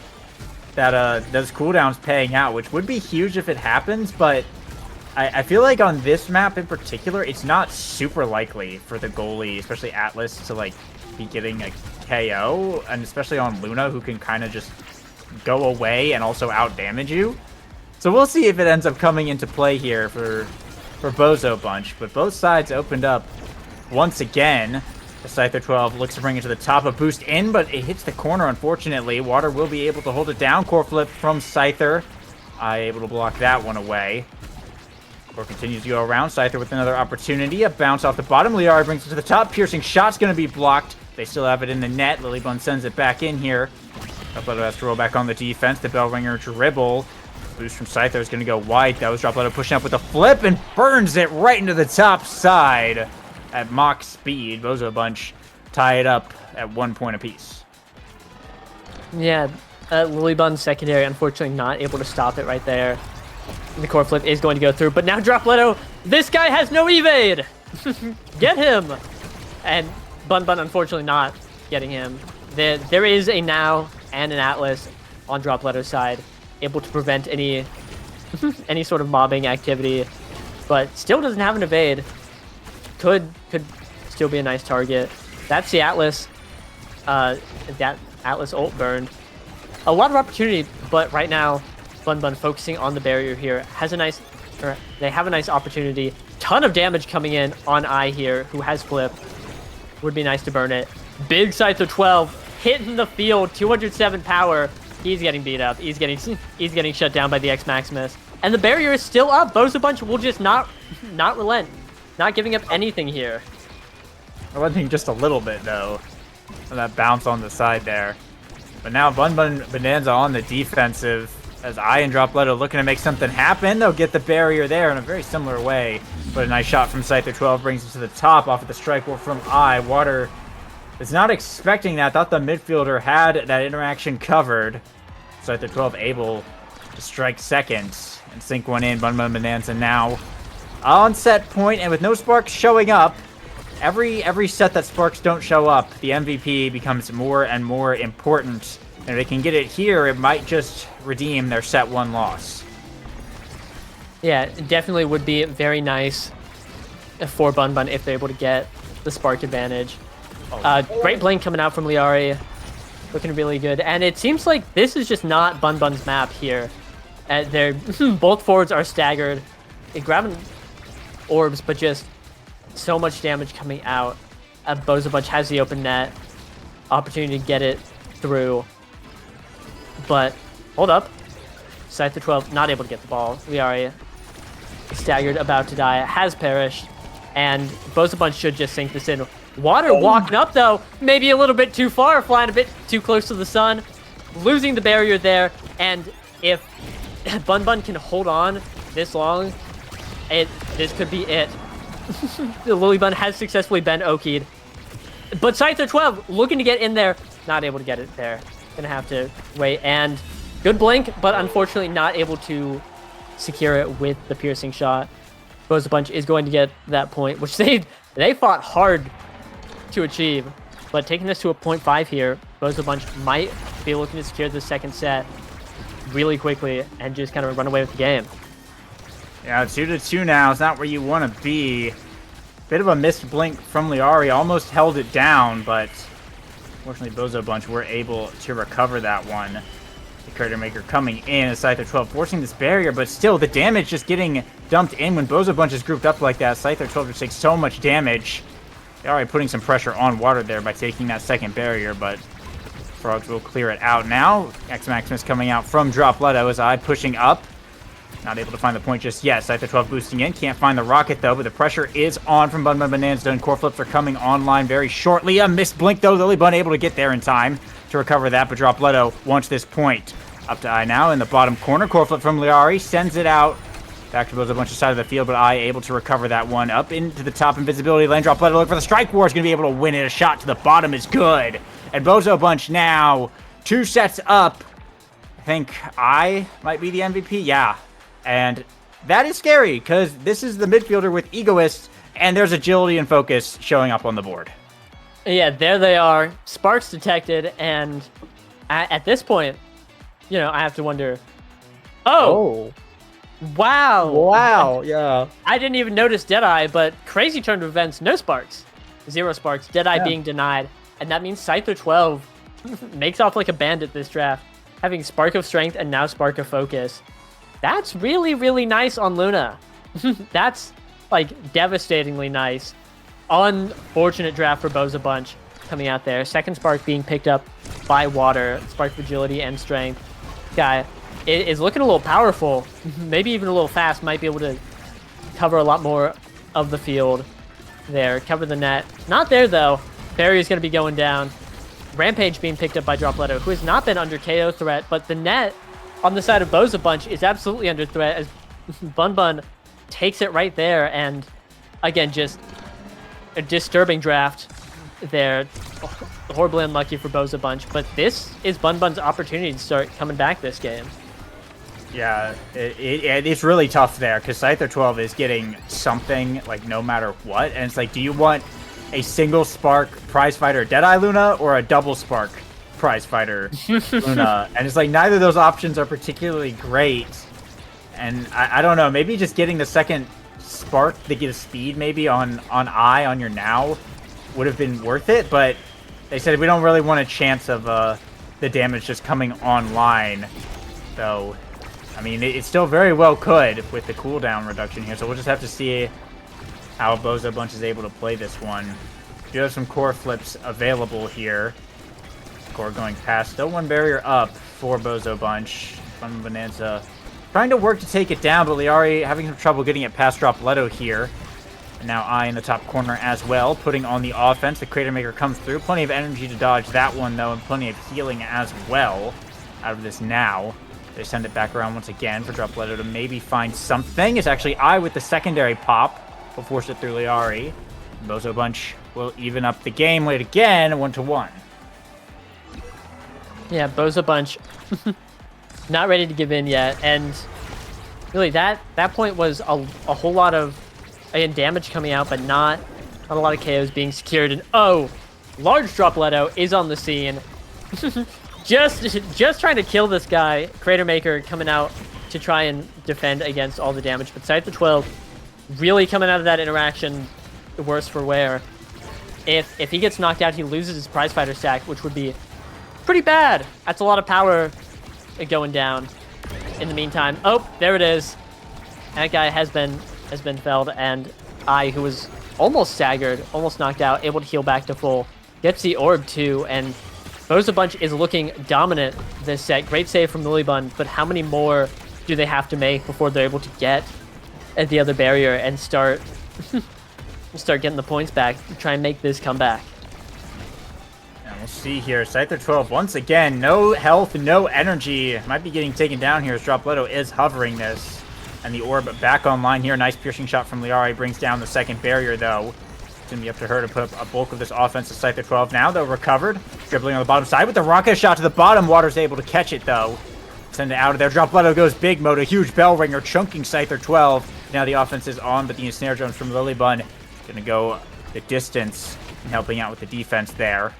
that those cooldowns paying out, which would be huge if it happens, but I feel like on this map in particular, it's not super likely for the goalie, especially Atlas, to like be getting a KO, and especially on Luna, who can kind of just go away and also out damage you. So we'll see if it ends up coming into play here for Bozo Bunch, but both sides opened up once again. The Scyther 12 looks to bring it to the top, a boost in, but it hits the corner, unfortunately. Water will be able to hold it down. Core flip from Scyther. Able to block that one away. Core continues to go around. Scyther with another opportunity. A bounce off the bottom. Liari brings it to the top. Piercing shot's going to be blocked. They still have it in the net. Lilybun sends it back in here. Dropletto has to roll back on the defense. The Bellringer dribble. Boost from Scyther is going to go wide. That was Dropletto pushing up with a flip and burns it right into the top side. At mock speed, Bozo Bunch tie it up at 1 point apiece. Yeah, Lilybun secondary, unfortunately not able to stop it right there. The core flip is going to go through, but now Dropletto, this guy has no evade! Get him! And Bunn Bunn unfortunately not getting him. There is a Now and an Atlas on Dropletto's side, able to prevent any sort of mobbing activity but still doesn't have an evade. Could still be a nice target. That's the Atlas. That Atlas ult burned. A lot of opportunity, but right now, Bunn Bunn focusing on the barrier here they have a nice opportunity. Ton of damage coming in on I here, who has flip. Would be nice to burn it. Big Scyther 12 hitting the field, 207 power. He's getting beat up. He's getting shut down by the X Maximus. And the barrier is still up. Bozo Bunch will just not relent. Not giving up anything here. Relenting just a little bit, though. That bounce on the side there. But now Bunn Bunn Bonanza on the defensive. As I and Dropletto looking to make something happen. They'll get the barrier there in a very similar way. But a nice shot from Scyther 12 brings him to the top off of the strike wall from I. Water is not expecting that. Thought the midfielder had that interaction covered. Scyther 12 able to strike second and sink one in. Bunn Bunn Bonanza now on set point, and with no Sparks showing up, every set that Sparks don't show up, the MVP becomes more and more important. And if they can get it here, it might just redeem their set 1 loss. Yeah, it definitely would be very nice for Bunn Bunn if they're able to get the Spark advantage. Great blink coming out from Liari. Looking really good. And it seems like this is just not Bunn Bunn's map here. They're both forwards are staggered. They're grabbing orbs, but just so much damage coming out. Bozo Bunch has the open net. Opportunity to get it through. But, hold up. Scyther 12 not able to get the ball. Liari staggered, about to die, has perished. And Bozo Bunch should just sink this in. Water walking up, though. Maybe a little bit too far, flying a bit too close to the sun. Losing the barrier there. And if Bunn Bunn can hold on this long, this could be it. The Lily Bun has successfully been Oki'd. But Scyther 12 looking to get in there. Not able to get it there. Gonna have to wait. And good blink, but unfortunately not able to secure it with the piercing shot. Bozo Bunch is going to get that point, which they fought hard to achieve. But taking this to a 0.5 here, Bozo Bunch might be looking to secure the second set really quickly and just kind of run away with the game. Yeah, 2-2 now. It's not where you want to be. Bit of a missed blink from Liari. Almost held it down, but fortunately Bozo Bunch were able to recover that one. The Crater Maker coming in as Scyther 12 forcing this barrier, but still the damage just getting dumped in when Bozo Bunch is grouped up like that. Scyther 12 just takes so much damage. They're already putting some pressure on Water there by taking that second barrier, but Frogs will clear it out now. X Maximus coming out from Dropletto as I pushing up. Not able to find the point just yet. Scyther 12 boosting in. Can't find the rocket, though, but the pressure is on from Bunn Bunn Bonanza, and core flips are coming online very shortly. A missed blink, though. Lily Bun able to get there in time to recover that, but Dropletto wants this point. Up to I now in the bottom corner. Core flip from Liari. Sends it out. Back to Bozo Bunch side of the field, but I able to recover that one. Up into the top invisibility lane. Dropletto look for the strike war. Is going to be able to win it. A shot to the bottom is good. And Bozo Bunch now 2 sets up. I think I might be the MVP. Yeah. And that is scary, because this is the midfielder with Egoist, and there's agility and focus showing up on the board. Yeah, there they are. Sparks detected, and at this point, you know, I have to wonder, oh. Wow. Wow, yeah. I didn't even notice Deadeye, but crazy turn of events, no Sparks. 0 Sparks, Deadeye being denied. And that means Scyther 12 makes off like a bandit this draft, having Spark of Strength and now Spark of Focus. That's really, really nice on Luna. That's, like, devastatingly nice. Unfortunate draft for Bozo Bunch coming out there. Second Spark being picked up by Water. Spark of Agility and Strength. Guy is looking a little powerful. Maybe even a little fast. Might be able to cover a lot more of the field there. Cover the net. Not there, though. Barry is going to be going down. Rampage being picked up by Dropletto, who has not been under KO threat, but the net on the side of Bozo Bunch is absolutely under threat as Bunn Bunn takes it right there. And again, just a disturbing draft there. Horribly unlucky for Bozo Bunch, but this is Bunn Bunn's opportunity to start coming back this game. Yeah, it's really tough there because Scyther 12 is getting something like no matter what. And it's like, do you want a single Spark Prize Fighter Deadeye Luna or a double Spark Prize Fighter Luna? And it's like neither of those options are particularly great. And I don't know, maybe just getting the second spark to get a speed maybe on your now would have been worth it, but they said we don't really want a chance of the damage just coming online. So, I mean, it still very well could with the cooldown reduction here, so we'll just have to see how Bozo Bunch is able to play this one. Do have some core flips available here. Core going past. Still one barrier up for Bozo Bunch. Bunn Bunn Bonanza trying to work to take it down, but Liari having some trouble getting it past Dropletto here. And now I in the top corner as well, putting on the offense. The Crater Maker comes through. Plenty of energy to dodge that one, though, and plenty of healing as well out of this now. They send it back around once again for Dropletto to maybe find something. It's actually I with the secondary pop. Will force it through Liari. Bozo Bunch will even up the game late again, 1-1. Yeah, Bozo Bunch not ready to give in yet, and really that point was a whole lot of damage coming out, but not a lot of KOs being secured. And oh, large Dropletto is on the scene. just trying to kill this guy. Crater Maker coming out to try and defend against all the damage, but Scyther 12 really coming out of that interaction worse for wear. If he gets knocked out, he loses his prize fighter stack, which would be pretty bad. That's a lot of power going down. In the meantime, oh, there it is. That guy has been felled, and I, who was almost staggered, almost knocked out, able to heal back to full, gets the orb too, and Bozo Bunch is looking dominant this set. Great save from Lilybun, but how many more do they have to make before they're able to get at the other barrier and start getting the points back, try and make this comeback? And we'll see here. Scyther 12 once again, no health, no energy. Might be getting taken down here as Dropletto is hovering this. And the orb back online here. Nice piercing shot from Liari brings down the second barrier though. It's going to be up to her to put up a bulk of this offense to Scyther 12 now, though recovered. Dribbling on the bottom side with the rocket shot to the bottom. Water's able to catch it though. Send it out of there. Dropletto goes big mode. A huge bell ringer chunking Scyther 12. Now the offense is on, but the ensnare drones from Lilybun gonna go the distance and helping out with the defense there.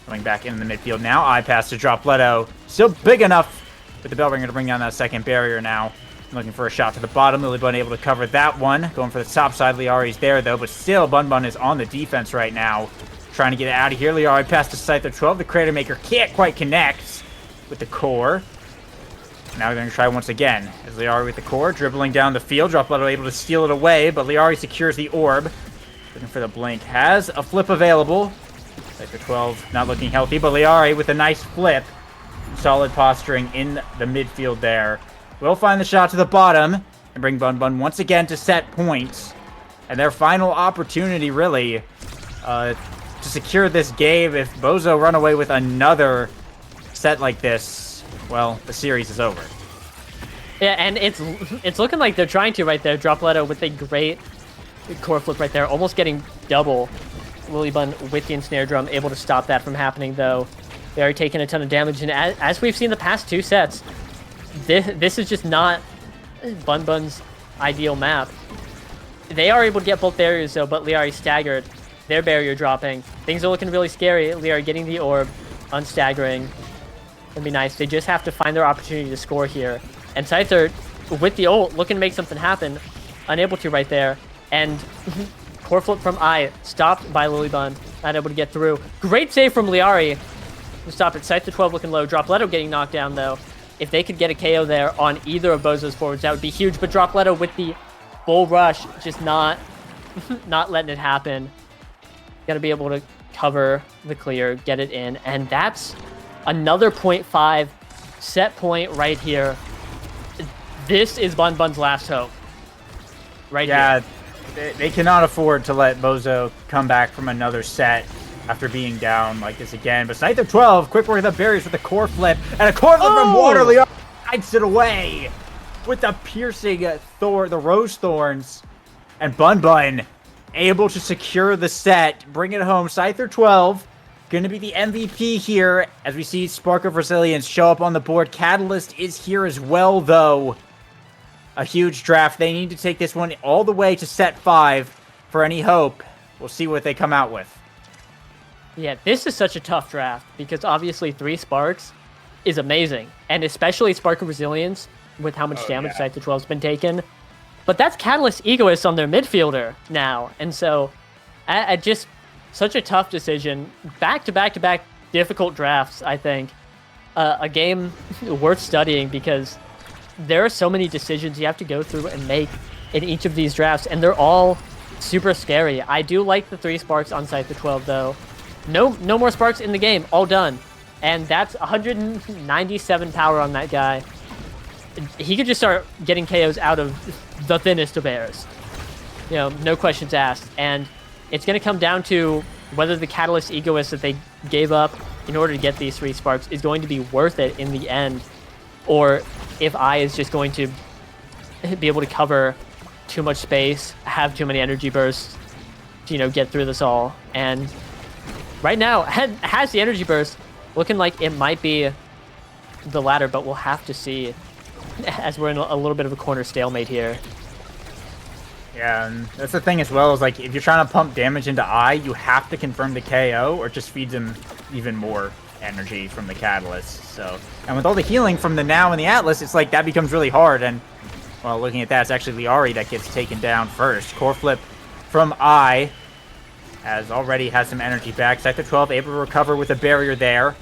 Coming back in the midfield now. I pass to Dropletto. Still big enough with the bell ringer to bring down that second barrier now. Looking for a shot to the bottom. Lilybun able to cover that one. Going for the top side. Liari's there though, but still Bunn Bunn is on the defense right now. Trying to get it out of here. Liari passed to Scyther 12. The Crater Maker can't quite connect with the core. Now we're going to try once again. As Liari with the core, dribbling down the field. Dropletto able to steal it away, but Liari secures the orb. Looking for the blink. Has a flip available. Scyther 12 not looking healthy, but Liari with a nice flip. Solid posturing in the midfield there. Will find the shot to the bottom and bring Bunn Bunn once again to set points. And their final opportunity, really, to secure this game. If Bozo run away with another set like this, well, the series is over. Yeah, and it's looking like they're trying to right there. Dropletto with a great core flip right there, almost getting double. Lilybun with the ensnare drum, able to stop that from happening, though. They are taking a ton of damage, and as we've seen the past two sets, this is just not Bunn Bunn's ideal map. They are able to get both barriers, though, but Liari staggered. Their barrier dropping. Things are looking really scary. Liari getting the orb, unstaggering. It'd be nice. They just have to find their opportunity to score here. And Scyther, with the ult, looking to make something happen. Unable to right there. And core flip from I, stopped by Lilybun. Not able to get through. Great save from Liari to stop it. Scyther 12 looking low. Dropletto getting knocked down, though. If they could get a KO there on either of Bozo's forwards, that would be huge. But Dropletto with the bull rush, just not letting it happen. Got to be able to cover the clear, get it in. And that's another 0.5 set point right here. This is Bunn Bunn's last hope. Right here. Yeah, they cannot afford to let Bozo come back from another set after being down like this again. But Scyther 12, quick work of the barriers with a core flip. And a core flip from Waterley hides it away with the piercing the Rose Thorns. And Bunn Bunn able to secure the set, bring it home. Scyther 12 going to be the MVP here as we see Spark of Resilience show up on the board. Catalyst is here as well, though. A huge draft. They need to take this one all the way to set 5 for any hope. We'll see what they come out with. Yeah, this is such a tough draft because obviously 3 Sparks is amazing. And especially Spark of Resilience with how much damage Scyther 12's been taken. But that's Catalyst Egoist on their midfielder now. And so, just such a tough decision. Back-to-back-to-back difficult drafts, I think. A game worth studying because there are so many decisions you have to go through and make in each of these drafts, and they're all super scary. I do like the 3 sparks on Scyther 12, though. No more sparks in the game. All done. And that's 197 power on that guy. He could just start getting KOs out of the thinnest of airs. You know, no questions asked. And it's going to come down to whether the Catalyst Egoist that they gave up in order to get these 3 sparks is going to be worth it in the end, or if I is just going to be able to cover too much space, have too many energy bursts to, you know, get through this all. And right now, has the energy burst, looking like it might be the latter, but we'll have to see as we're in a little bit of a corner stalemate here. Yeah, and that's the thing as well, is like if you're trying to pump damage into I, you have to confirm the KO or it just feeds him even more energy from the Catalyst. So, and with all the healing from the Now and the Atlas, it's like that becomes really hard. And well, looking at that, it's actually Liari that gets taken down first. Core flip from I, as already has some energy back. Scyther 12 able to recover with a barrier there.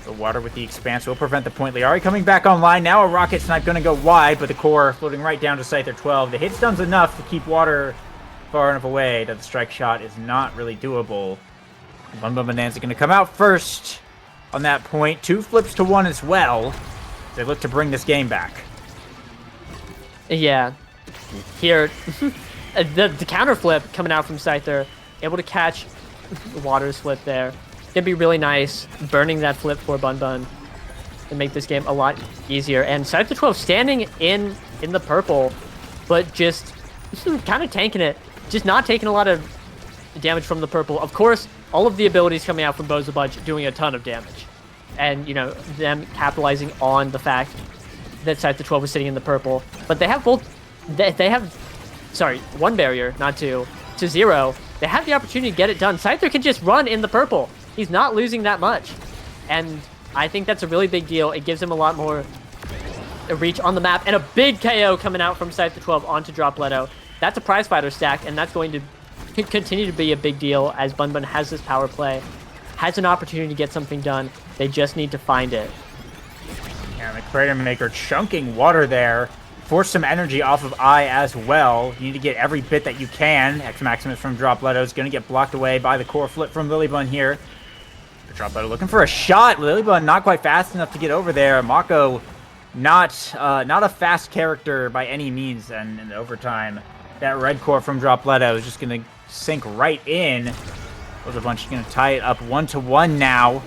The water with the expanse will prevent the point. Liari coming back online. Now a rocket snipe going to go wide, but the core floating right down to Scyther 12. The hit stun's enough to keep water far enough away that the strike shot is not really doable. Bunn Bunn Bonanza going to come out first on that point. 2 flips to 1 as well. They look to bring this game back. Yeah. Here, the counter flip coming out from Scyther, able to catch Water's flip there. It'd be really nice burning that flip for Bunn Bunn and make this game a lot easier. And Scyther 12 standing in the purple, but just kind of tanking it. Just not taking a lot of damage from the purple. Of course, all of the abilities coming out from Bozo Bunch doing a ton of damage. And, you know, them capitalizing on the fact that Scyther 12 was sitting in the purple. But they have both... They have... Sorry, 1 barrier, not 2. To 0. They have the opportunity to get it done. Scyther can just run in the purple. He's not losing that much. And I think that's a really big deal. It gives him a lot more reach on the map. And a big KO coming out from Scyther 12 onto Dropletto. That's a prize fighter stack, and that's going to continue to be a big deal as Bunn Bunn has this power play. Has an opportunity to get something done. They just need to find it. Yeah, the Crater Maker chunking water there. Force some energy off of I as well. You need to get every bit that you can. X Maximus from Dropletto is going to get blocked away by the core flip from Lilybun here. Dropletto looking for a shot. Lilybun not quite fast enough to get over there. Mako not a fast character by any means. And in overtime, that red core from Dropletto is just going to sink right in. Bozo Bunch going to tie it up 1-1 now.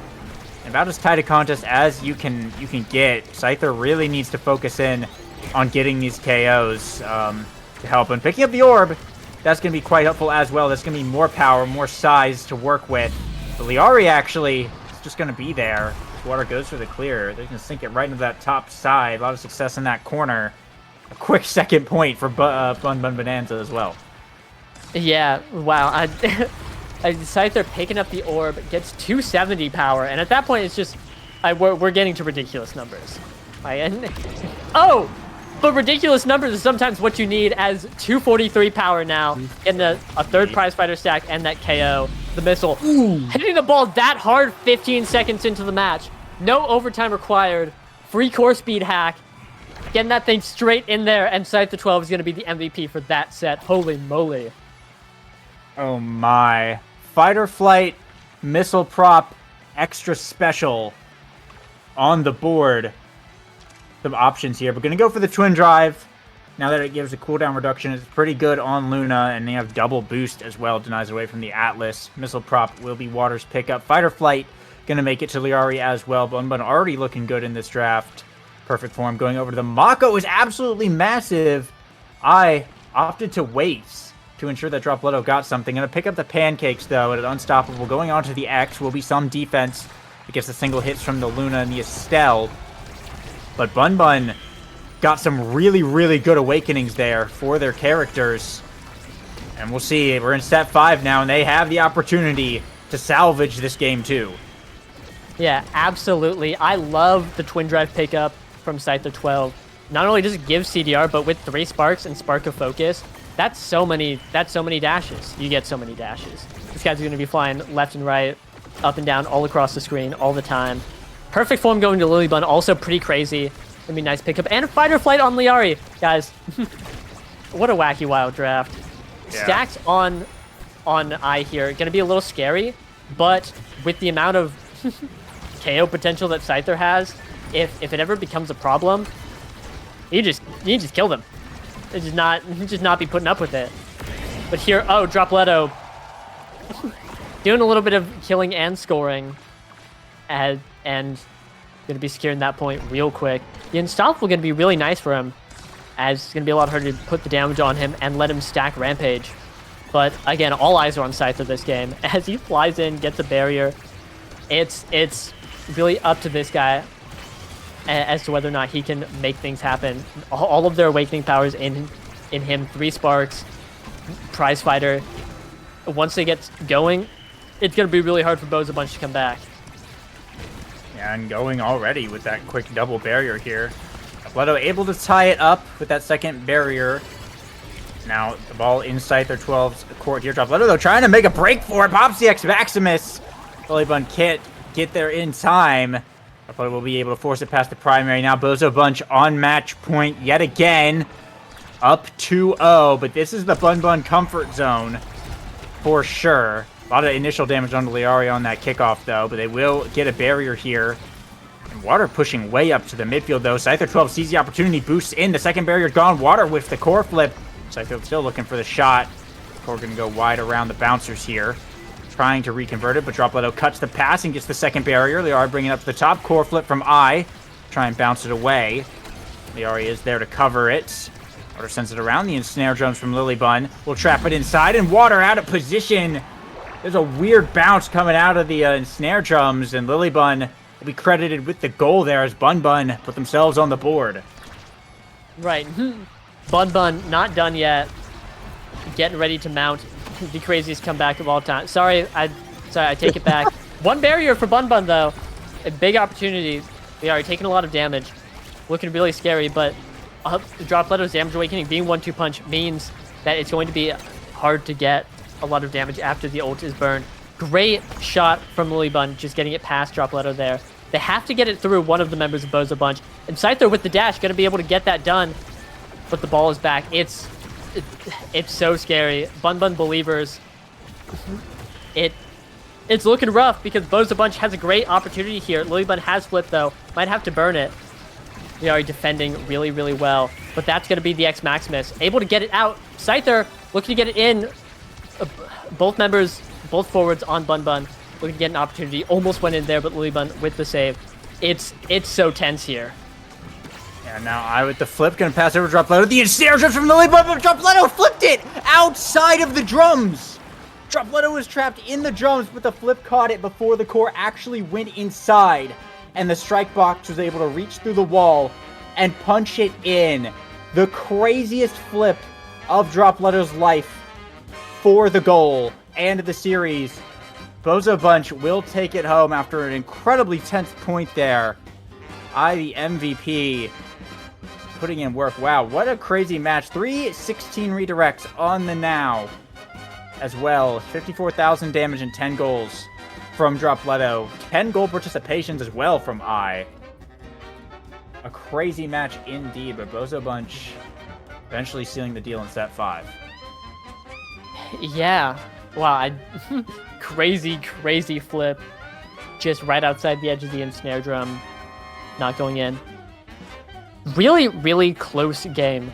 About as tight a contest as you can get. Scyther really needs to focus in on getting these KOs to help. And picking up the orb, that's going to be quite helpful as well. That's going to be more power, more size to work with. But Liari actually is just going to be there. Water goes for the clear. They're going to sink it right into that top side. A lot of success in that corner. A quick second point for Bunn Bunn Bonanza as well. Yeah, wow. Scyther picking up the orb, gets 270 power, and at that point it's just... we're getting to ridiculous numbers. Oh! But ridiculous numbers is sometimes what you need, as 243 power now in a third prize fighter stack and that KO. The missile. Ooh. Hitting the ball that hard 15 seconds into the match. No overtime required. Free core speed hack. Getting that thing straight in there, and Scyther 12 is going to be the MVP for that set. Holy moly. Oh my. Fighter Flight, Missile Prop, Extra Special on the board. Some options here. We're going to go for the Twin Drive. Now that it gives a cooldown reduction, it's pretty good on Luna, and they have double boost as well. Denies away from the Atlas. Missile Prop will be Water's pickup. Fighter Flight going to make it to Liari as well. Bunn Bunn already looking good in this draft. Perfect form. Going over to the Mako is absolutely massive. I opted to wait to ensure that Dropletto got something. Going to pick up the Pancakes, though, at Unstoppable. Going on to the X will be some defense against the single hits from the Luna and the Estelle. But Bunn Bunn got some really, really good awakenings there for their characters. And we'll see. We're in set 5 now, and they have the opportunity to salvage this game, too. Yeah, absolutely. I love the Twin Drive pickup from Scyther 12. not only does it give CDR, but with 3 sparks and Spark of Focus, that's so many dashes. You get so many dashes. This guy's going to be flying left and right, up and down, all across the screen, all the time. Perfect form going to Lilybun, also pretty crazy. Gonna be a nice pickup. And Fight or Flight on Liari. Guys, what a wacky wild draft. Yeah. Stacks on I here. Gonna be a little scary, but with the amount of KO potential that Scyther has, if it ever becomes a problem, you just kill them. Just not be putting up with it. But here, oh, Dropletto doing a little bit of killing and scoring, and gonna be securing that point real quick. The Unstoppable gonna be really nice for him, as it's gonna be a lot harder to put the damage on him and let him stack Rampage. But again, all eyes are on Scyther this game. As he flies in, gets a barrier, it's really up to this guy as to whether or not he can make things happen. All of their Awakening powers in him, 3 sparks, prize fighter. Once they get going, it's gonna be really hard for Bozo Bunch to come back. Yeah, and going already with that quick double barrier here. Dropletto able to tie it up with that second barrier. Now the ball inside their 12's court here. Dropletto though trying to make a break for it. Popsy X Maximus. Lilybun can't get there in time. Dropletto will be able to force it past the primary. Now Bozo Bunch on match point yet again. Up 2-0, but this is the Bunn Bunn comfort zone for sure. A lot of initial damage on Liari on that kickoff though, but they will get a barrier here. And Water pushing way up to the midfield though. Scyther 12 sees the opportunity, boosts in. The second barrier gone. Water with the core flip. Scyther still looking for the shot. Core gonna go wide around the bouncers here. Trying to reconvert it, but Dropletto cuts the pass and gets the second barrier. Liari bringing it up to the top. Core flip from I. Try and bounce it away. Liari is there to cover it. Water sends it around. The ensnare drums from Lilybun will trap it inside, and Water out of position. There's a weird bounce coming out of the ensnare drums, and Lilybun will be credited with the goal there as Bunn Bunn put themselves on the board. Right. Bunn Bunn not done yet. Getting ready to mount the craziest comeback of all time. Sorry, I take it back. 1 barrier for Bunn Bunn though. A big opportunity. They are taking a lot of damage. Looking really scary, but Dropletto's damage awakening being 1-2 punch means that it's going to be hard to get a lot of damage after the ult is burned. Great shot from Lilybun, just getting it past Dropletto there. They have to get it through one of the members of Bozo Bunch. And Scyther with the dash, going to be able to get that done. But the ball is back. It's so scary. Bunn Bunn believers. It's looking rough because Bozo Bunch has a great opportunity here. Lilybun has flipped though. Might have to burn it. They are defending really, really well. But that's going to be the X Maximus. Able to get it out. Scyther looking to get it in. Both members, both forwards on Bunn Bunn. Looking to get an opportunity. Almost went in there, but Lilybun with the save. It's so tense here. Yeah, now I with the flip. Going to pass over Dropletto. The ensnare drums from Lilybun, but Dropletto flipped it outside of the drums. Dropletto was trapped in the drums, but the flip caught it before the core actually went inside. And the strike box was able to reach through the wall and punch it in. The craziest flip of Dropletto's life for the goal and the series. Bozo Bunch will take it home after an incredibly tense point there. The MVP, putting in work. Wow, what a crazy match. 316 redirects on the now as well. 54,000 damage and 10 goals from Dropletto. 10 goal participations as well from I. A crazy match indeed, but Bozo Bunch eventually sealing the deal in set 5. Yeah. Wow, crazy flip. Just right outside the edge of the ensnare drum. Not going in. Really, really close game.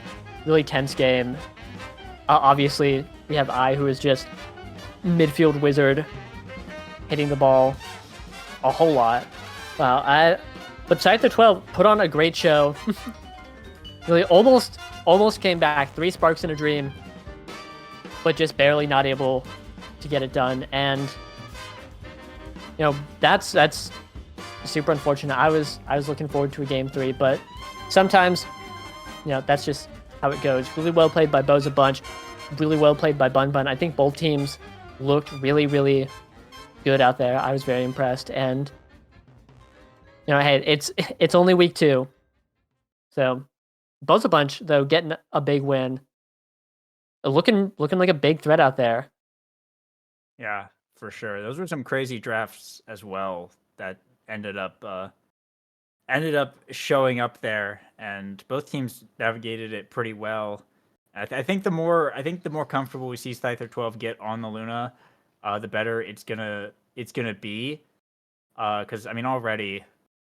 Really tense game. Obviously, we have I, who is just midfield wizard. Hitting the ball a whole lot. Wow, but Scyther 12 put on a great show. Really almost came back. 3 sparks in a dream, but just barely not able to get it done. And you know, that's super unfortunate. I was looking forward to a game 3, but sometimes, you know, that's just how it goes. Really well played by Bozo Bunch. Really well played by Bunn Bunn. I think both teams looked really, really good out there. I was very impressed, and you know, hey, it's only week 2, so Bozo Bunch, though, getting a big win. Looking like a big threat out there. Yeah, for sure. Those were some crazy drafts as well that ended up showing up there, and both teams navigated it pretty well. I think the more comfortable we see Scyther 12 get on the Luna, the better it's gonna be. Because I mean already,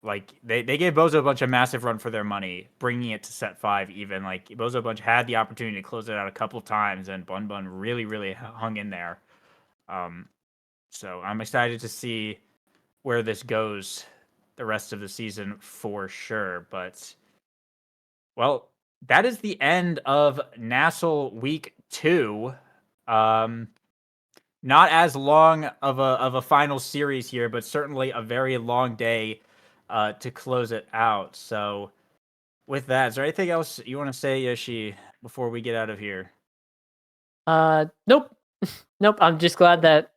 like they gave Bozo Bunch a massive run for their money, bringing it to set 5. Even like Bozo Bunch had the opportunity to close it out a couple times, and Bunn Bunn really hung in there. So I'm excited to see where this goes the rest of the season for sure. But well, that is the end of NASL Week 2. Not as long of a final series here, but certainly a very long day to close it out. So with that, is there anything else you want to say, Yoshi, before we get out of here? Nope. Nope. I'm just glad that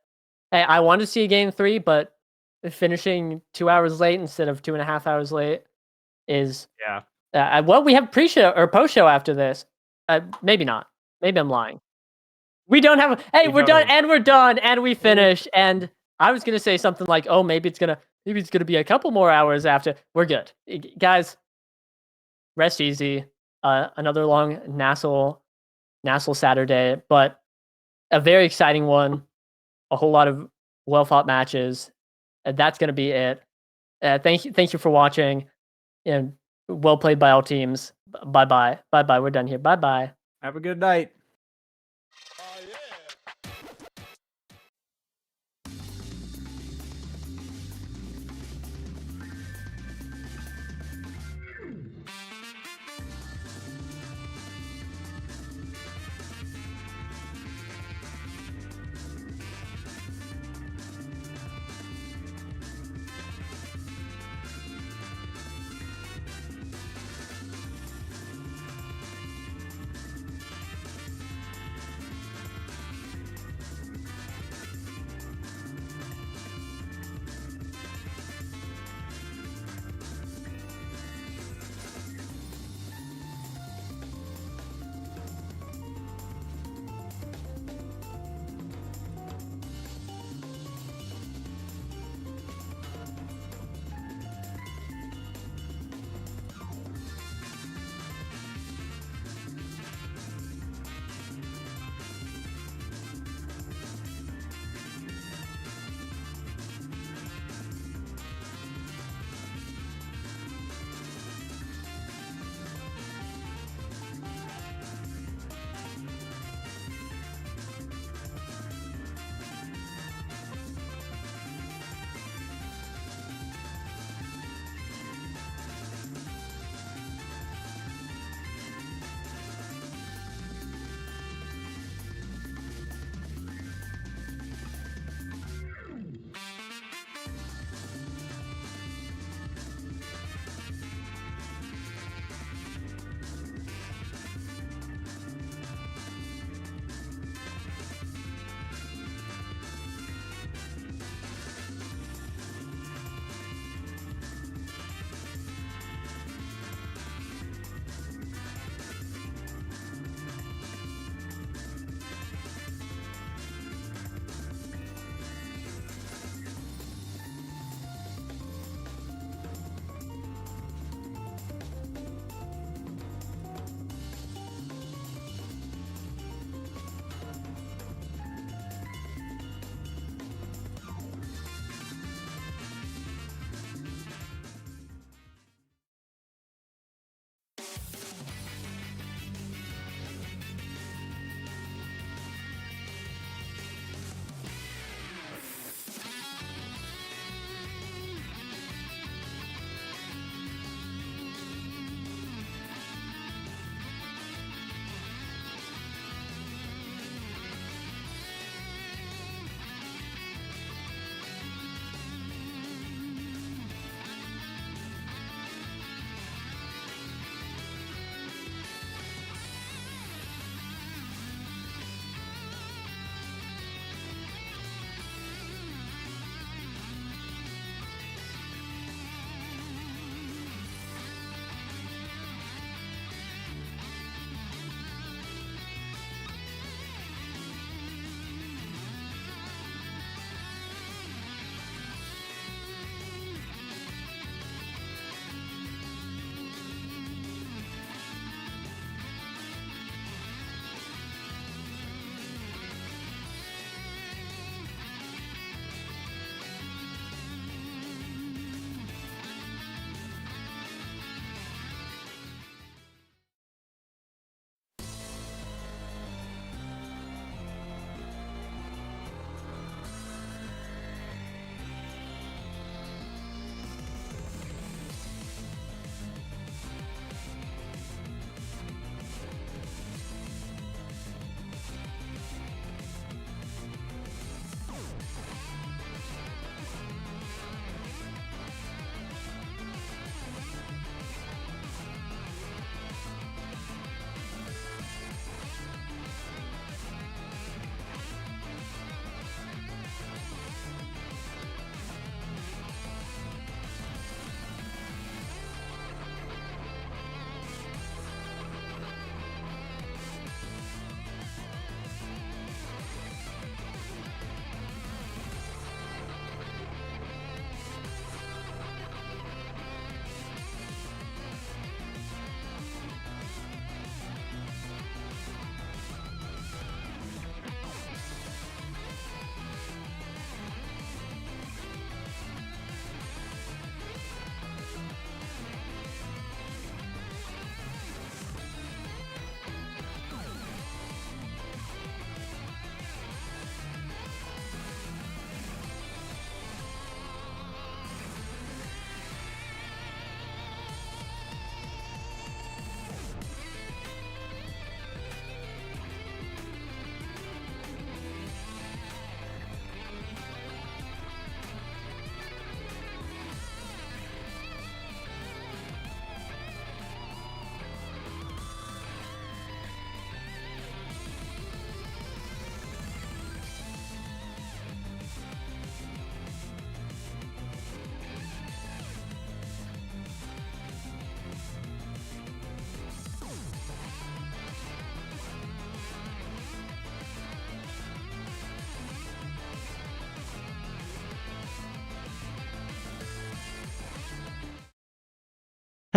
I wanted to see a game 3, but finishing 2 hours late instead of 2.5 hours late is Yeah. Well, we have pre-show or post-show after this. Maybe not. Maybe I'm lying. We don't have. Hey, we're done, and we're done, and we finished. And I was gonna say something like, "Oh, maybe it's gonna be a couple more hours after." We're good, guys. Rest easy. Another long NASL Saturday, but a very exciting one. A whole lot of well fought matches. And that's gonna be it. Thank you for watching, and well played by all teams. Bye bye. We're done here. Bye bye. Have a good night.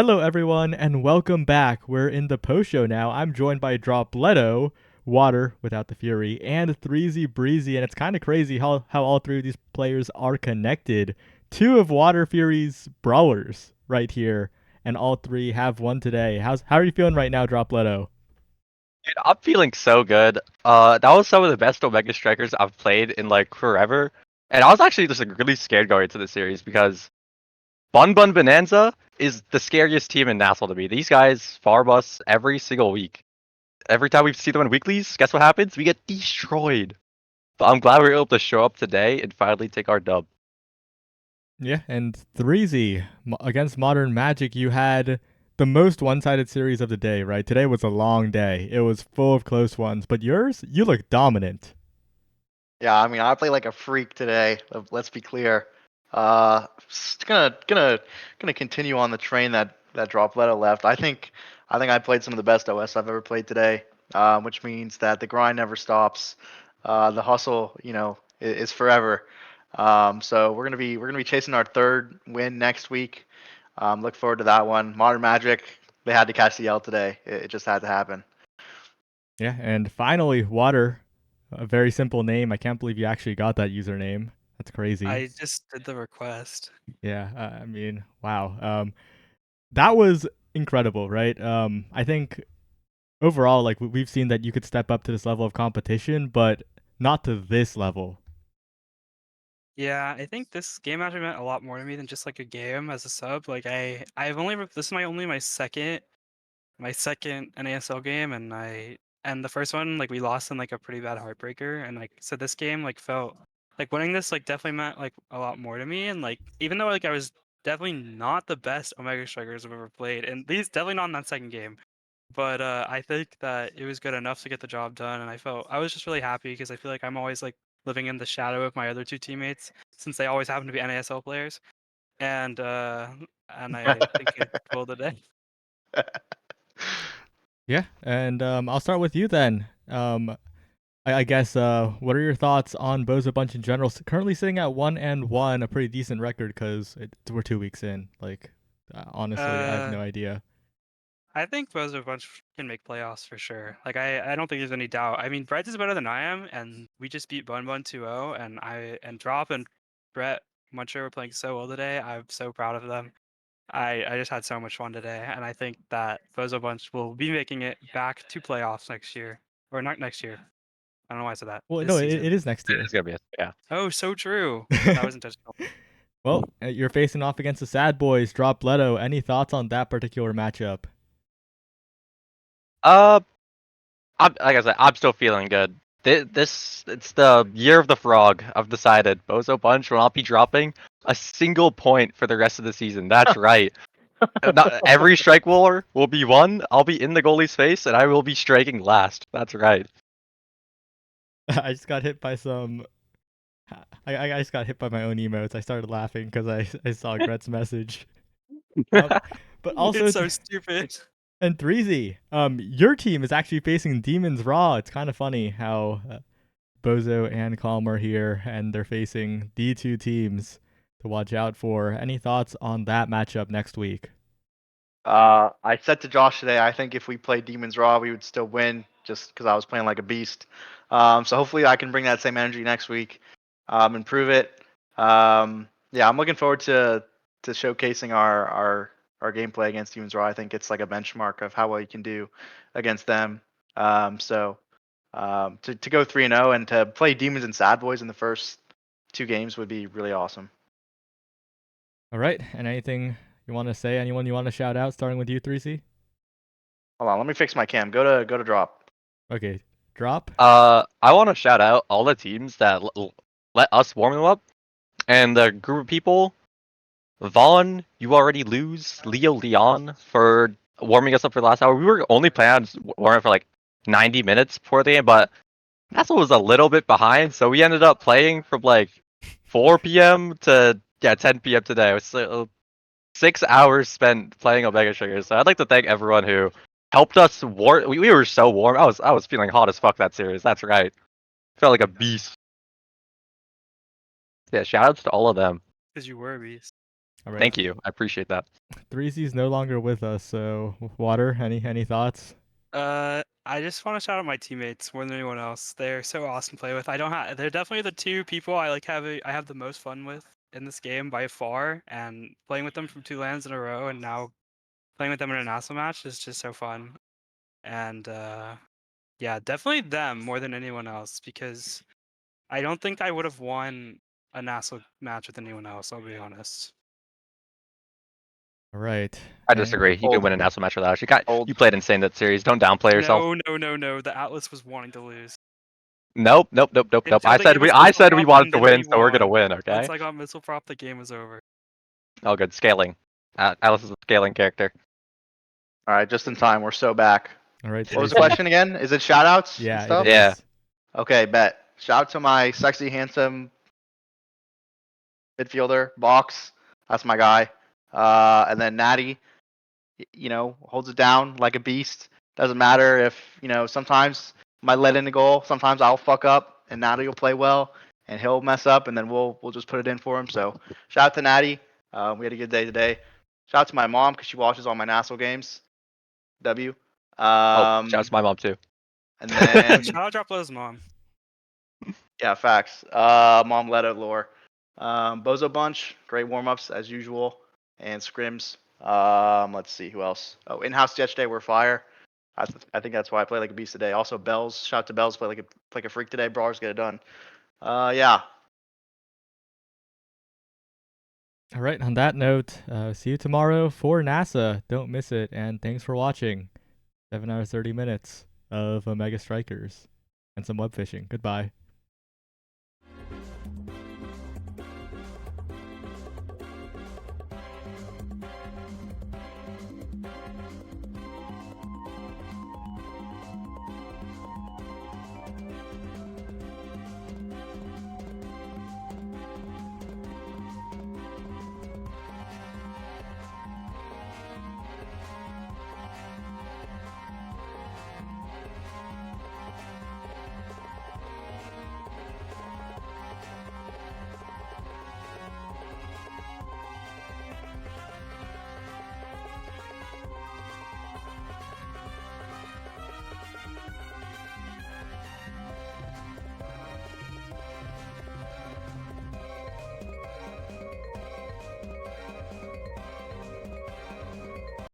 Hello, everyone, and welcome back. We're in the post show now. I'm joined by Dropletto, Water without the Fury, and Threezy Breezy, and it's kind of crazy how all three of these players are connected. Two of Water Fury's brawlers right here, and all three have won today. How are you feeling right now, Dropletto? Dude, I'm feeling so good. That was some of the best Omega Strikers I've played in like forever. And I was actually just like really scared going into the series because Bunn Bunn Bonanza is the scariest team in NASL to me. These guys farm us every single week. Every time we see them in weeklies, guess what happens? We get destroyed. But I'm glad we were able to show up today and finally take our dub. Yeah, and Threezy against Modern Magic, you had the most one-sided series of the day, right? Today was a long day. It was full of close ones, but yours, you look dominant. Yeah, I mean, I play like a freak today. Let's be clear. Gonna continue on the train that Dropletto left. I played some of the best OS I've ever played today, which means that the grind never stops. The hustle, is forever. So we're gonna be chasing our third win next week. Look forward to that one. Modern Magic, they had to catch the L today. It just had to happen. Yeah, and finally, Water, a very simple name. I can't believe you actually got that username. That's crazy. I just did the request. Yeah, I mean, wow. That was incredible, right? I think overall, like we've seen that you could step up to this level of competition, but not to this level. Yeah, I think this game actually meant a lot more to me than just like a game as a sub. Like I've only this is my second NASL game, and the first one like we lost in like a pretty bad heartbreaker, and like so this game like felt like winning this like definitely meant like a lot more to me, and like even though like I was definitely not the best Omega Strikers I've ever played, and these definitely not in that second game. But I think that it was good enough to get the job done, and I was just really happy because I feel like I'm always like living in the shadow of my other two teammates since they always happen to be NASL players, and I think it pulled the day. Yeah, and I'll start with you then. I guess what are your thoughts on Bozo Bunch in general? Currently sitting at 1-1, a pretty decent record because we're 2 weeks in. Like, honestly, I have no idea. I think Bozo Bunch can make playoffs for sure. Like I don't think there's any doubt. I mean, Breads is better than I am, and we just beat Bunn Bunn 2-0, and Drop and Brett Muncher were playing so well today. I'm so proud of them. I just had so much fun today, and I think that Bozo Bunch will be making it back to playoffs next year, or not next year. I don't know why I said that. Well, This no, season. it is next year. It's gonna be yeah. Oh, so true. That was intentional. Well, you're facing off against the Sad Boys, Dropletto. Any thoughts on that particular matchup? Like I said, I'm still feeling good. It's the year of the frog. I've decided Bozo Bunch will not be dropping a single point for the rest of the season. That's right. Not every strike war will be won. I'll be in the goalie's face, and I will be striking last. That's right. I just got hit by some. I just got hit by my own emotes. I started laughing because I saw Gret's message. But also, it's so stupid. And Threezy, your team is actually facing Demons Raw. It's kind of funny how Bozo and Calm are here, and they're facing the two teams to watch out for. Any thoughts on that matchup next week? I said to Josh today, I think if we played Demons Raw, we would still win just because I was playing like a beast. So hopefully I can bring that same energy next week, and prove it. Yeah, I'm looking forward to showcasing our gameplay against Demons Raw. I think it's like a benchmark of how well you can do against them. So to go 3-0 and to play Demons and Sad Boys in the first two games would be really awesome. All right, and anything you want to say? Anyone you want to shout out? Starting with you, 3C. Hold on, let me fix my cam. Go to drop. Okay, drop. I want to shout out all the teams that let us warm them up, and the group of people. Vaughn, you already lose. Leo Leon for warming us up for the last hour. We were only planning on warming for like 90 minutes before the game, but Nestle was a little bit behind, so we ended up playing from like 4 p.m. to 10 p.m. today. It was 6 hours spent playing Omega Sugars. So I'd like to thank everyone who helped us warm. We were so warm. I was feeling hot as fuck that series. That's right. Felt like a beast. Yeah, shout outs to all of them. Because you were a beast. All right. Thank you. I appreciate that. Threezy's no longer with us, so Water, any thoughts? I just want to shout out my teammates more than anyone else. They're so awesome to play with. I don't have. They're definitely the two people I like I have the most fun with in this game by far. And playing with them from 2 lands in a row, and now playing with them in a national match is just so fun. And yeah, definitely them more than anyone else, because I don't think I would have won a national match with anyone else. I'll be honest. All right. I And- disagree. You Old. could win a national match without us. Old. You played insane that series. Don't downplay yourself. No. The Atlas was wanting to lose. Nope. Until I they said gave we us I missile said we prop, wanted and to then win, we so we're gonna won. win. Okay. Once I got missile prop, the game was over. Oh, good scaling. Alice is a scaling character. All right, just in time. We're so back. All right. What was the Threezy. question again? Is it shout outs Yeah. and stuff? It is. Yeah. Okay, bet. Shout out to my sexy, handsome midfielder, Box. That's my guy. And then Natty, holds it down like a beast. Doesn't matter if, sometimes might let in a goal. Sometimes I'll fuck up and Natty will play well and he'll mess up and then we'll just put it in for him. So shout out to Natty. We had a good day today. Shout out to my mom because she watches all my NASL games. W. Oh, shout out to my mom too. And then Shout out Drop Low's mom. yeah, facts. Mom led it lore. Bozo Bunch, great warm ups as usual, and scrims. Let's see who else. Oh, in-house sketch day, we're fire. I think that's why I play like a beast today. Also, Bells. Shout out to Bells, play like a freak today. Brawlers get it done. Yeah. All right. On that note, see you tomorrow for NASA. Don't miss it. And thanks for watching. 7 hours 30 minutes of Omega Strikers and some web fishing. Goodbye.